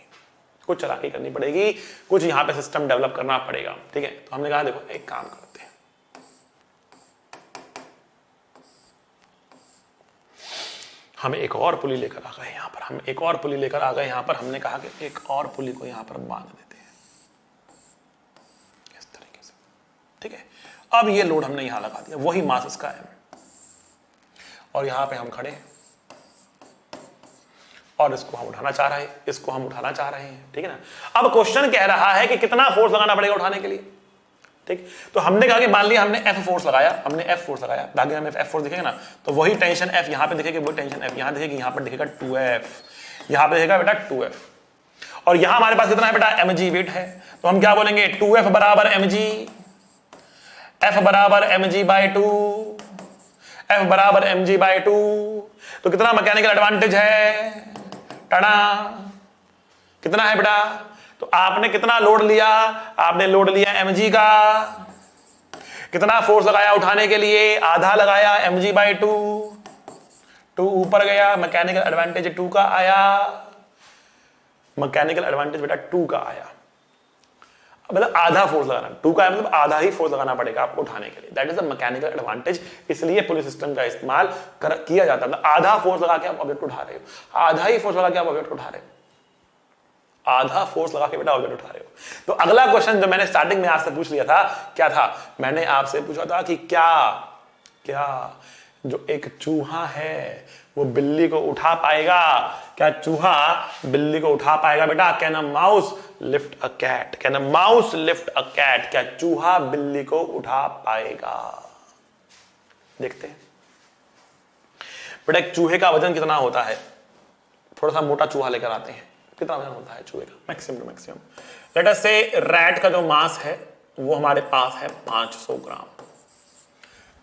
कुछ चालाकी करनी पड़ेगी, कुछ यहां पे सिस्टम डेवलप करना पड़ेगा, ठीक है। तो हमने कहा देखो एक काम करते हैं, हम एक और पुली लेकर आ गए यहां पर, हम एक और पुली लेकर आ गए यहां पर। हमने कहा कि एक और पुली को यहां पर बांध देते हैं इस तरीके से, ठीक है। अब ये लोड हमने यहां लगा दिया, वही मास इसका है, और यहां पे हम खड़े हैं और इसको हम उठाना चाह रहे हैं, इसको हम उठाना चाह रहे हैं, ठीक है ना। अब क्वेश्चन कह रहा है कि कितना फोर्स लगाना पड़ेगा उठाने के लिए, ठीक। तो हमने कहा कि मान लिया हमने F फोर्स लगाया, हमने F फोर्स लगाया, आगे हमें F फोर्स दिखेगा ना, तो वही टेंशन F यहां पे दिखेगी, वही टेंशन F यहां दिखेगी, यहां पर दिखेगा 2F, यहां पे दिखेगा बेटा 2F। और यहां हमारे पास कितना है बेटा mg वेट है, तो हम क्या बोलेंगे 2F बराबर mg, F बराबर mg/2, F बराबर mg/2। तो कितना मैकेनिकल एडवांटेज है? टना कितना है बेटा? तो आपने कितना लोड लिया? आपने लोड लिया mg का। कितना फोर्स लगाया उठाने के लिए? आधा लगाया mg/2, 2 ऊपर गया, मैकेनिकल एडवांटेज 2 का आया, मैकेनिकल एडवांटेज बेटा 2 का आया। मतलब आधा फोर्स लगाना, 2 का मतलब आधा ही फोर्स लगाना पड़ेगा आपको उठाने के लिए। That is the mechanical advantage, इसलिए पुलिस सिस्टम का इस्तेमाल किया जाता है। मतलब आधा फोर्स लगा के आप ऑब्जेक्ट उठा रहे हो, आधा ही फोर्स लगा के आप ऑब्जेक्ट उठा रहे हो, आधा फोर्स लगा के बेटा ऑब्जेक्ट उठा रहे हो। तो अगला क्वेश्चन जो मैंने स्टार्टिंग में आपसे पूछ लिया था, क्या था? मैंने आपसे पूछा था कि क्या जो एक चूहा है वो बिल्ली को उठा पाएगा? क्या चूहा बिल्ली को उठा पाएगा बेटा? Can a mouse lift a cat? Can a mouse lift a cat? क्या चूहा बिल्ली को उठा पाएगा? देखते हैं बेटा एक चूहे का वजन कितना होता है, थोड़ा सा मोटा चूहा लेकर आते हैं, कितना वजन होता है चूहे का maximum to maximum. Let us say rat का जो मास है वो हमारे पास है 500 ग्राम।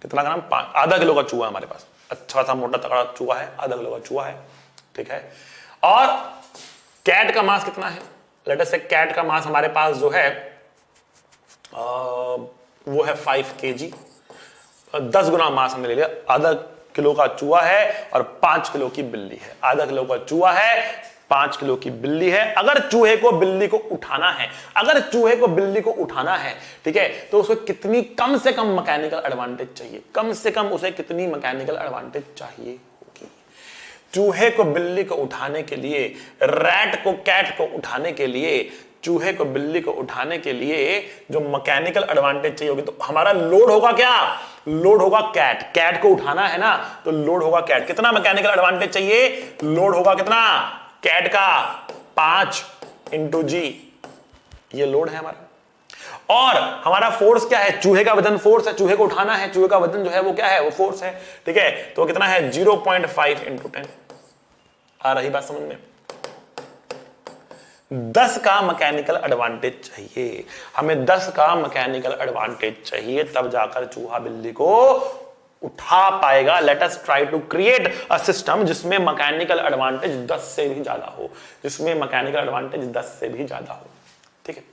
कितना ग्राम? आधा किलो का चूहा हमारे पास, अच्छा सा मोटा तगड़ा चूहा है, आधा किलो का चूहा है, ठीक है। और कैट का मास कितना है? लेट अस से कैट का मास हमारे पास जो है वो है 5 kg। 10 गुना मास हमने ले लिया, आधा किलो का चूहा है और 5 किलो की बिल्ली है। आधा किलो का चूहा है, 5 किलो की बिल्ली है। अगर चूहे को बिल्ली को उठाना है, अगर चूहे को बिल्ली को उठाना है, ठीक है, तो उसको कितनी कम से कम मैकेनिकल एडवांटेज चाहिए? कम से कम उसे कितनी मैकेनिकल एडवांटेज चाहिए होगी? चूहे को बिल्ली को उठाने के लिए, रैट को कैट को उठाने के लिए, चूहे को बिल्ली को उठाने के लिए जो मैकेनिकल एडवांटेज चाहिए होगी, तो हमारा लोड होगा क्या? लोड होगा कैट। कैट को उठाना है ना, तो लोड होगा कैट। कितना मैकेनिकल एडवांटेज चाहिए? लोड होगा कितना? कैट का 5 × G, ये लोड है हमारा। और हमारा फोर्स क्या है? चूहे का वजन फोर्स है, चूहे को उठाना है, चूहे का वजन जो है वो क्या है? वो फोर्स है, ठीक है। तो कितना है? 0.5 × 10। आ रही बात समझ में? 10 का मैकेनिकल एडवांटेज चाहिए हमें, 10 का मैकेनिकल एडवांटेज चाहिए, तब जाकर चूहा बिल्ली को उठा पाएगा। Let us try to create a system जिसमें मैकेनिकल एडवांटेज 10 से भी ज्यादा हो, जिसमें मैकेनिकल एडवांटेज 10 से भी ज्यादा हो, ठीक है।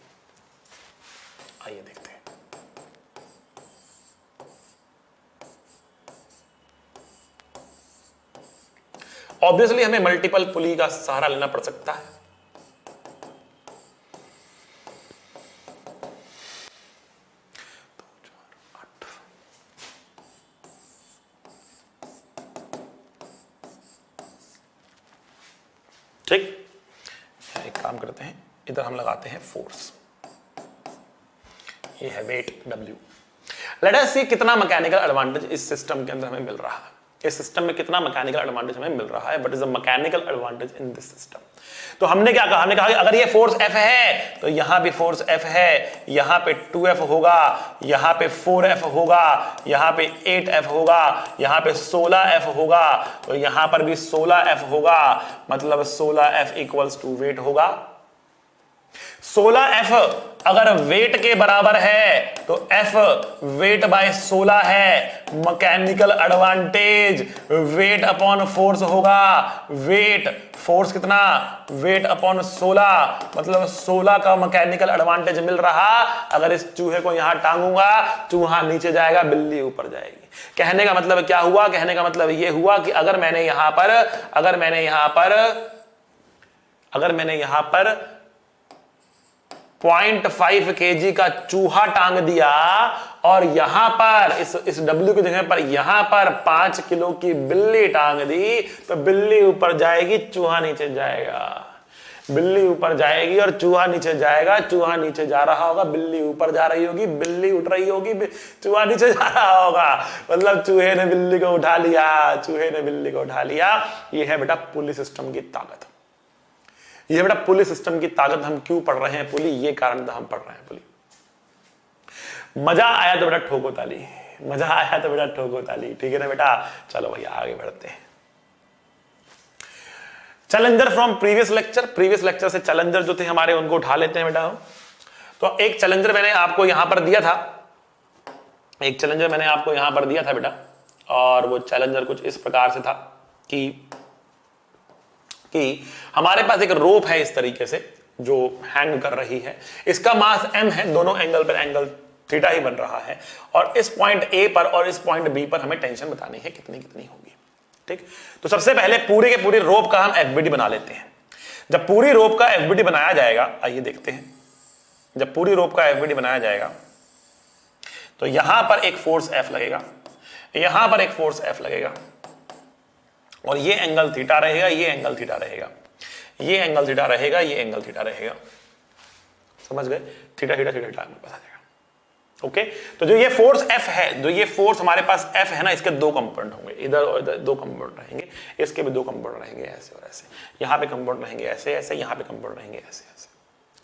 आइए देखते हैं। ऑब्वियसली हमें मल्टीपल पुली का सहारा लेना पड़ सकता है। ठीक, एक काम करते हैं, इधर हम लगाते हैं फोर्स, ये है वेट W। लेट अस सी कितना मैकेनिकल एडवांटेज इस सिस्टम के अंदर हमें मिल रहा है। इस सिस्टम में कितना मैकेनिकल एडवांटेज हमें मिल रहा है? What is the mechanical advantage in this system? तो हमने क्या कहा? हमने कहा कि अगर ये फोर्स F है तो यहां भी फोर्स F है, यहां पे 2F होगा, यहां पे 4F होगा, यहां पे 8F होगा, यहां पे 16F होगा, तो यहां पर भी 16F होगा, मतलब 16F इक्वल्स टू वेट होगा। 16F अगर वेट के बराबर है तो F वेट बाय 16 है, mechanical advantage weight upon force होगा। वेट फोर्स कितना? वेट अपॉन 16, मतलब 16 का मैकेनिकल एडवांटेज मिल रहा। अगर इस चूहे को यहां टांगूंगा, चूहा नीचे जाएगा, बिल्ली ऊपर जाएगी। कहने का मतलब क्या हुआ? कहने का मतलब यह हुआ कि अगर मैंने यहां पर 0.5 kg का चूहा टांग दिया और यहां पर इस W की जगह पर यहां पर 5 किलो की बिल्ली टांग दी, तो बिल्ली ऊपर जाएगी, चूहा नीचे जाएगा। बिल्ली ऊपर जाएगी और चूहा नीचे जाएगा। चूहा नीचे जा रहा होगा, बिल्ली ऊपर जा रही होगी, बिल्ली उठ रही होगी, चूहा नीचे जा रहा होगा, मतलब चूहे ने बिल्ली को उठा लिया, चूहे ने बिल्ली को उठा लिया। ये है बेटा पुली सिस्टम की ताकत। ये बेटा पुली सिस्टम की ताकत। हम क्यों पढ़ रहे हैं पुली? ये कारण था हम पढ़ रहे हैं पुली। मजा आया तो बेटा ठोको ताली, मजा आया तो बेटा ठोको ताली, ठीक है ना बेटा। चलो भैया आगे बढ़ते हैं। Challenger from previous lecture. Previous lecture से चैलेंजर जो थे हमारे उनको उठा लेते हैं बेटा। तो एक चैलेंजर मैंने आपको यहां पर दिया था, एक चैलेंजर मैंने आपको यहां पर दिया था बेटा, और वो चैलेंजर कुछ इस प्रकार से था कि हमारे पास एक रोप है इस तरीके से जो हैंग कर रही है। इसका मास m है, दोनों एंगल पर एंगल थीटा ही बन रहा है, और इस पॉइंट A पर और इस पॉइंट B पर हमें टेंशन बतानी है कितनी कितनी होगी। ठीक, तो सबसे पहले पूरे के पूरे रोप का हम FBD बना लेते हैं। जब पूरी रोप का FBD बनाया जाएगा, आइए देखते हैं, जब पूरी रोप का FBD बनाया जाएगा तो यहां पर एक फोर्स F लगेगा, यहां पर एक फोर्स F लगेगा, और ये एंगल थीटा रहेगा, ये एंगल थीटा रहेगा, ये एंगल थीटा रहेगा, ये एंगल थीटा रहेगा। समझ गए? थीटा थीटा थीटा थीटा मेरे पास आ जाएगा। ओके, तो जो ये फोर्स F है, जो ये फोर्स हमारे पास F है ना, इसके दो कंपोनेंट होंगे, इधर और इधर दो कंपोनेंट रहेंगे, इसके भी दो कंपोनेंट रहेंगे, ऐसे और ऐसे। यहाँ पे कंपोनेंट रहेंगे ऐसे ऐसे, यहाँ पे कंपोनेंट रहेंगे ऐसे ऐसे।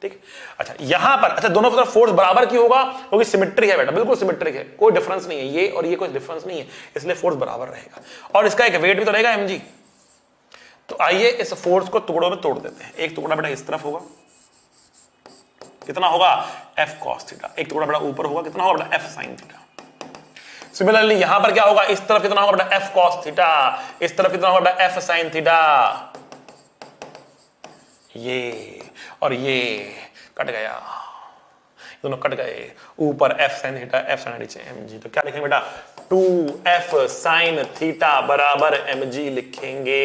ठीक है। अच्छा यहां पर, अच्छा दोनों तरफ फोर्स बराबर क्यों होगा? क्योंकि सिमेट्री है बेटा, बिल्कुल सिमेट्रिक है, कोई डिफरेंस नहीं है, ये और ये कोई डिफरेंस नहीं है, इसलिए फोर्स बराबर रहेगा। और इसका एक वेट भी तो रहेगा mg। तो आइए इस फोर्स को टुकड़ों में तोड़ देते हैं। एक टुकड़ा बेटा इस तरफ होगा, कितना होगा? F cos theta. एक टुकड़ा बेटा ऊपर होगा, कितना होगा बेटा? F sin theta. सिमिलरली यहां पर क्या होगा? इस तरफ कितना होगा बेटा? F cos theta. इस तरफ कितना होगा बेटा? F sin theta. ये और ये कट गया, दोनों कट गए। ऊपर F sin theta, F sin नीचे mg। तो क्या लिखेंगे बेटा? 2F sin थीटा बराबर mg लिखेंगे।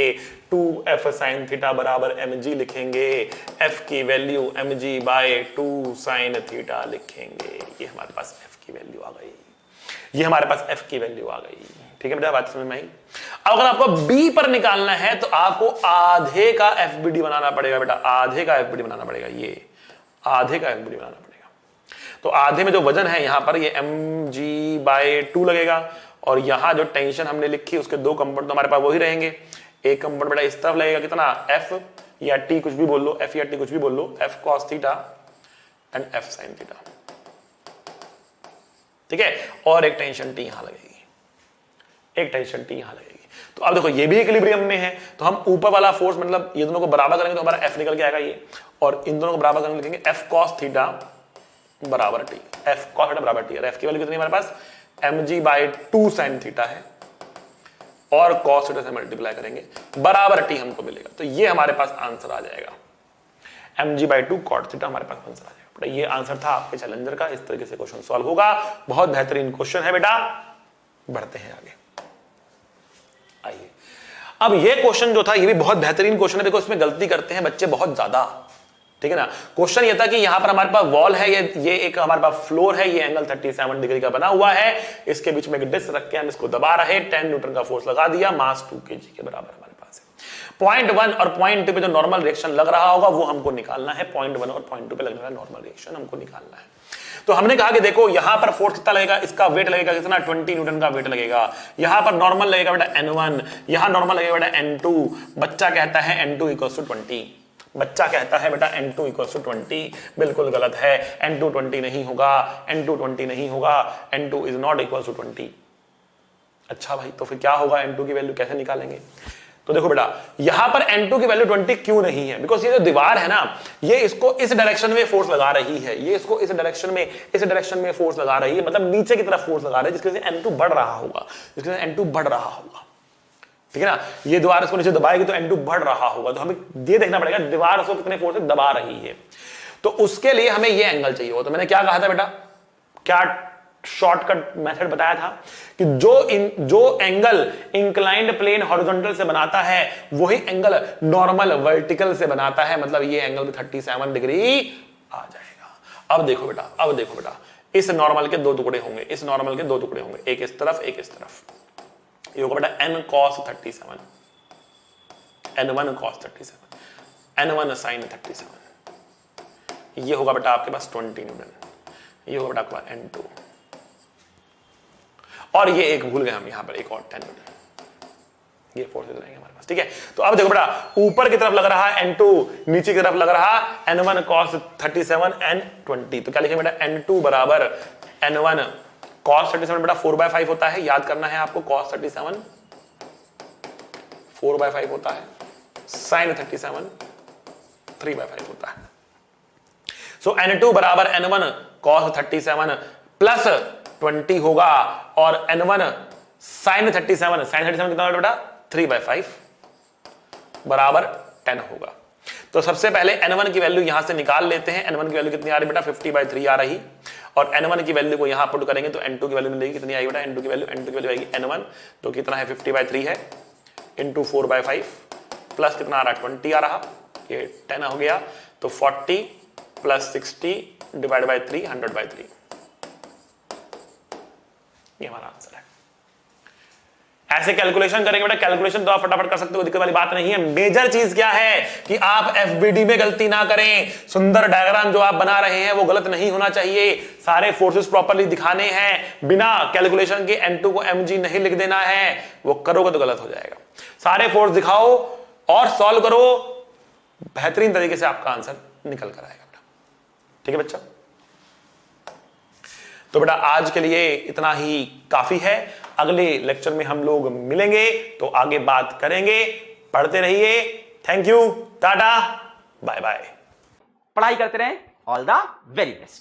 2F sin थीटा बराबर mg लिखेंगे। F की value mg by 2 sin theta लिखेंगे। ये हमारे पास F की वैल्यू आ गई, ये हमारे पास F की वैल्यू आ गई। ठीक है बेटा, बात समझ में आई? अब अगर आपको B पर निकालना है तो आपको आधे का FBD बनाना पड़ेगा बेटा, आधे का FBD बनाना पड़ेगा। ये आधे का FBD बनाना पड़ेगा। तो आधे में जो वजन है यहां पर ये mg बाय 2 लगेगा, और यहां जो टेंशन हमने लिखी उसके दो कंपोनेंट तो हमारे पास वही रहेंगे। एक कंपोनेंट बेटा इस तरफ लगेगा, कितना? F या T कुछ भी बोल लो, F या T कुछ भी बोल लो, F cos theta and F sin theta. ठीक है, और एक टेंशन T यहां लगेगी, एक टेंशन T यहां लगेगी। तो अब देखो ये भी इक्विलिब्रियम में है, तो हम ऊपर वाला फोर्स मतलब ये दोनों को बराबर करेंगे तो हमारा F निकल के आएगा ये, और इन दोनों को बराबर करके लिखेंगे F cos थीटा बराबर T। F cos थीटा बराबर T, और F की वैल्यू कितनी है हमारे पास? mg बाय 2 sin थीटा है, और cos थीटा से मल्टीप्लाई करेंगे बराबर T हमको मिलेगा। तो ये हमारे पास आंसर आ जाएगा, mg बाय 2 cot थीटा हमारे पास आंसर आ जाएगा। ये आंसर था आपके चैलेंजर का। इस तरीके से क्वेश्चन सॉल्व होगा, बहुत बेहतरीन क्वेश्चन है बेटा। बढ़ते हैं आगे, आइए। अब ये क्वेश्चन जो था ये भी बहुत बेहतरीन क्वेश्चन है। देखो इसमें गलती करते हैं बच्चे बहुत ज्यादा, ठीक है ना। क्वेश्चन ये था कि यहां पर हमारे पास वॉल है, ये एक हमारे पास फ्लोर है, ये एंगल 37 डिग्री का बना हुआ है, इसके बीच में एक डिस्क रख के हम इसको दबा रहे, 10 न्यूटन का फोर्स लगा दिया, मास 2 kg के बराबर हमारे पास है। पॉइंट 1 और पॉइंट 2 पे जो नॉर्मल रिएक्शन लग रहा होगा वो हमको निकालना है। पॉइंट 1 और पॉइंट 2 पे लगने वाला नॉर्मल रिएक्शन हमको निकालना है। तो हमने कहा कि देखो यहां पर फोर्स कितना लगेगा, इसका वेट लगेगा कितना? 20 न्यूटन का वेट लगेगा। यहां पर नॉर्मल लगेगा बेटा N1, यहां नॉर्मल लगेगा बेटा N2। बच्चा कहता है N2 = 20, बच्चा कहता है बेटा N2 = 20, बिल्कुल गलत है। N2 20 नहीं होगा, N2 20 नहीं होगा, N2 is not equal to 20। अच्छा भाई, तो फिर क्या होगा? N2 की वैल्यू कैसे निकालेंगे? तो देखो बेटा यहां पर N2 की वैल्यू 20 क्यों नहीं है? बिकॉज ये जो दीवार है ना, ये इसको इस डायरेक्शन में फोर्स लगा रही है, ये इसको इस डायरेक्शन में फोर्स लगा रही है, मतलब नीचे की तरफ फोर्स लगा रही है, जिसकी वजह से N2 बढ़ रहा होगा, जिसकी वजह से N2 बढ़ रहा होगा। ठीक है ना, ये दीवार इसको नीचे दबाएगी तो N2 बढ़ रहा होगा। तो हमें ये देखना पड़ेगा दीवार उसको कितने फोर्स से दबा रही है, तो उसके लिए हमें ये एंगल चाहिए हो। तो मैंने क्या कहा था बेटा, क्या शॉर्टकट मेथड बताया था कि जो एंगल इंक्लाइंड प्लेन हॉरिजॉन्टल से बनाता है वही एंगल नॉर्मल वर्टिकल से बनाता है, मतलब ये एंगल भी 37 डिग्री आ जाएगा। अब देखो बेटा इस नॉर्मल के दो टुकड़े होंगे, इस नॉर्मल के दो टुकड़े होंगे, एक इस तरफ एक इस तरफ। ये होगा बेटा n cos 37, n1 cos 37, n1 sin 37। ये होगा बेटा आपके पास 20 न्यूटन, ये होगा बेटा आपका n2, और ये एक भूल गए हम यहां पर एक और 10 न्यूटन। ये फोर्सेस रहेंगे हमारे पास। ठीक है, तो अब देखो बेटा ऊपर की तरफ लग रहा है n2, नीचे की तरफ लग रहा n1 cos 37 n20। तो क्या लिखेंगे बेटा? n2 बराबर n1 cos 37 बेटा 4/5 होता है, याद करना है आपको। cos 37 4/5 होता है, sin 37 3/5 होता है। सो n2 बराबर n1 cos 37 प्लस 20 होगा, और n1 sin 37 कितना होगा बेटा? 3/5 बराबर 10 होगा। तो सबसे पहले n1 की वैल्यू यहां से निकाल लेते हैं। n1 की वैल्यू कितनी आ रही बेटा? 50/3 आ रही, और n1 की वैल्यू को यहां पुट करेंगे तो n2 की वैल्यू मिलेगी कितनी आएगी बेटा? n2 की वैल्यू आएगी n1 जो कितना है 50/3 है, इंटू 4/5 प्लस कितना आ रहा? 20 आ रहा, ये 10 हो गया, तो 40 प्लस 60 डिवाइड बाय 3 100/3। ये हमारा आंसर है। ऐसे कैलकुलेशन करेंगे बेटा, कैलकुलेशन तो आप फटाफट कर सकते हो, दिक्कत वाली बात नहीं है। मेजर चीज क्या है कि आप एफबीडी में गलती ना करें। सुंदर डायग्राम जो आप बना रहे हैं वो गलत नहीं होना चाहिए, सारे फोर्सेस प्रॉपर्ली दिखाने हैं, बिना कैलकुलेशन के n2 को mg नहीं लिख देना है, वो करोगे तो गलत हो जाएगा। सारे फोर्स दिखाओ और सॉल्व करो, बेहतरीन तरीके से आपका आंसर निकल कर आएगा। ठीक है बच्चा? तो बेटा आज के लिए इतना ही काफी है। अगले लेक्चर में हम लोग मिलेंगे तो आगे बात करेंगे। पढ़ते रहिए। Thank you, tata, bye bye. पढ़ाई करते रहें। All the very best.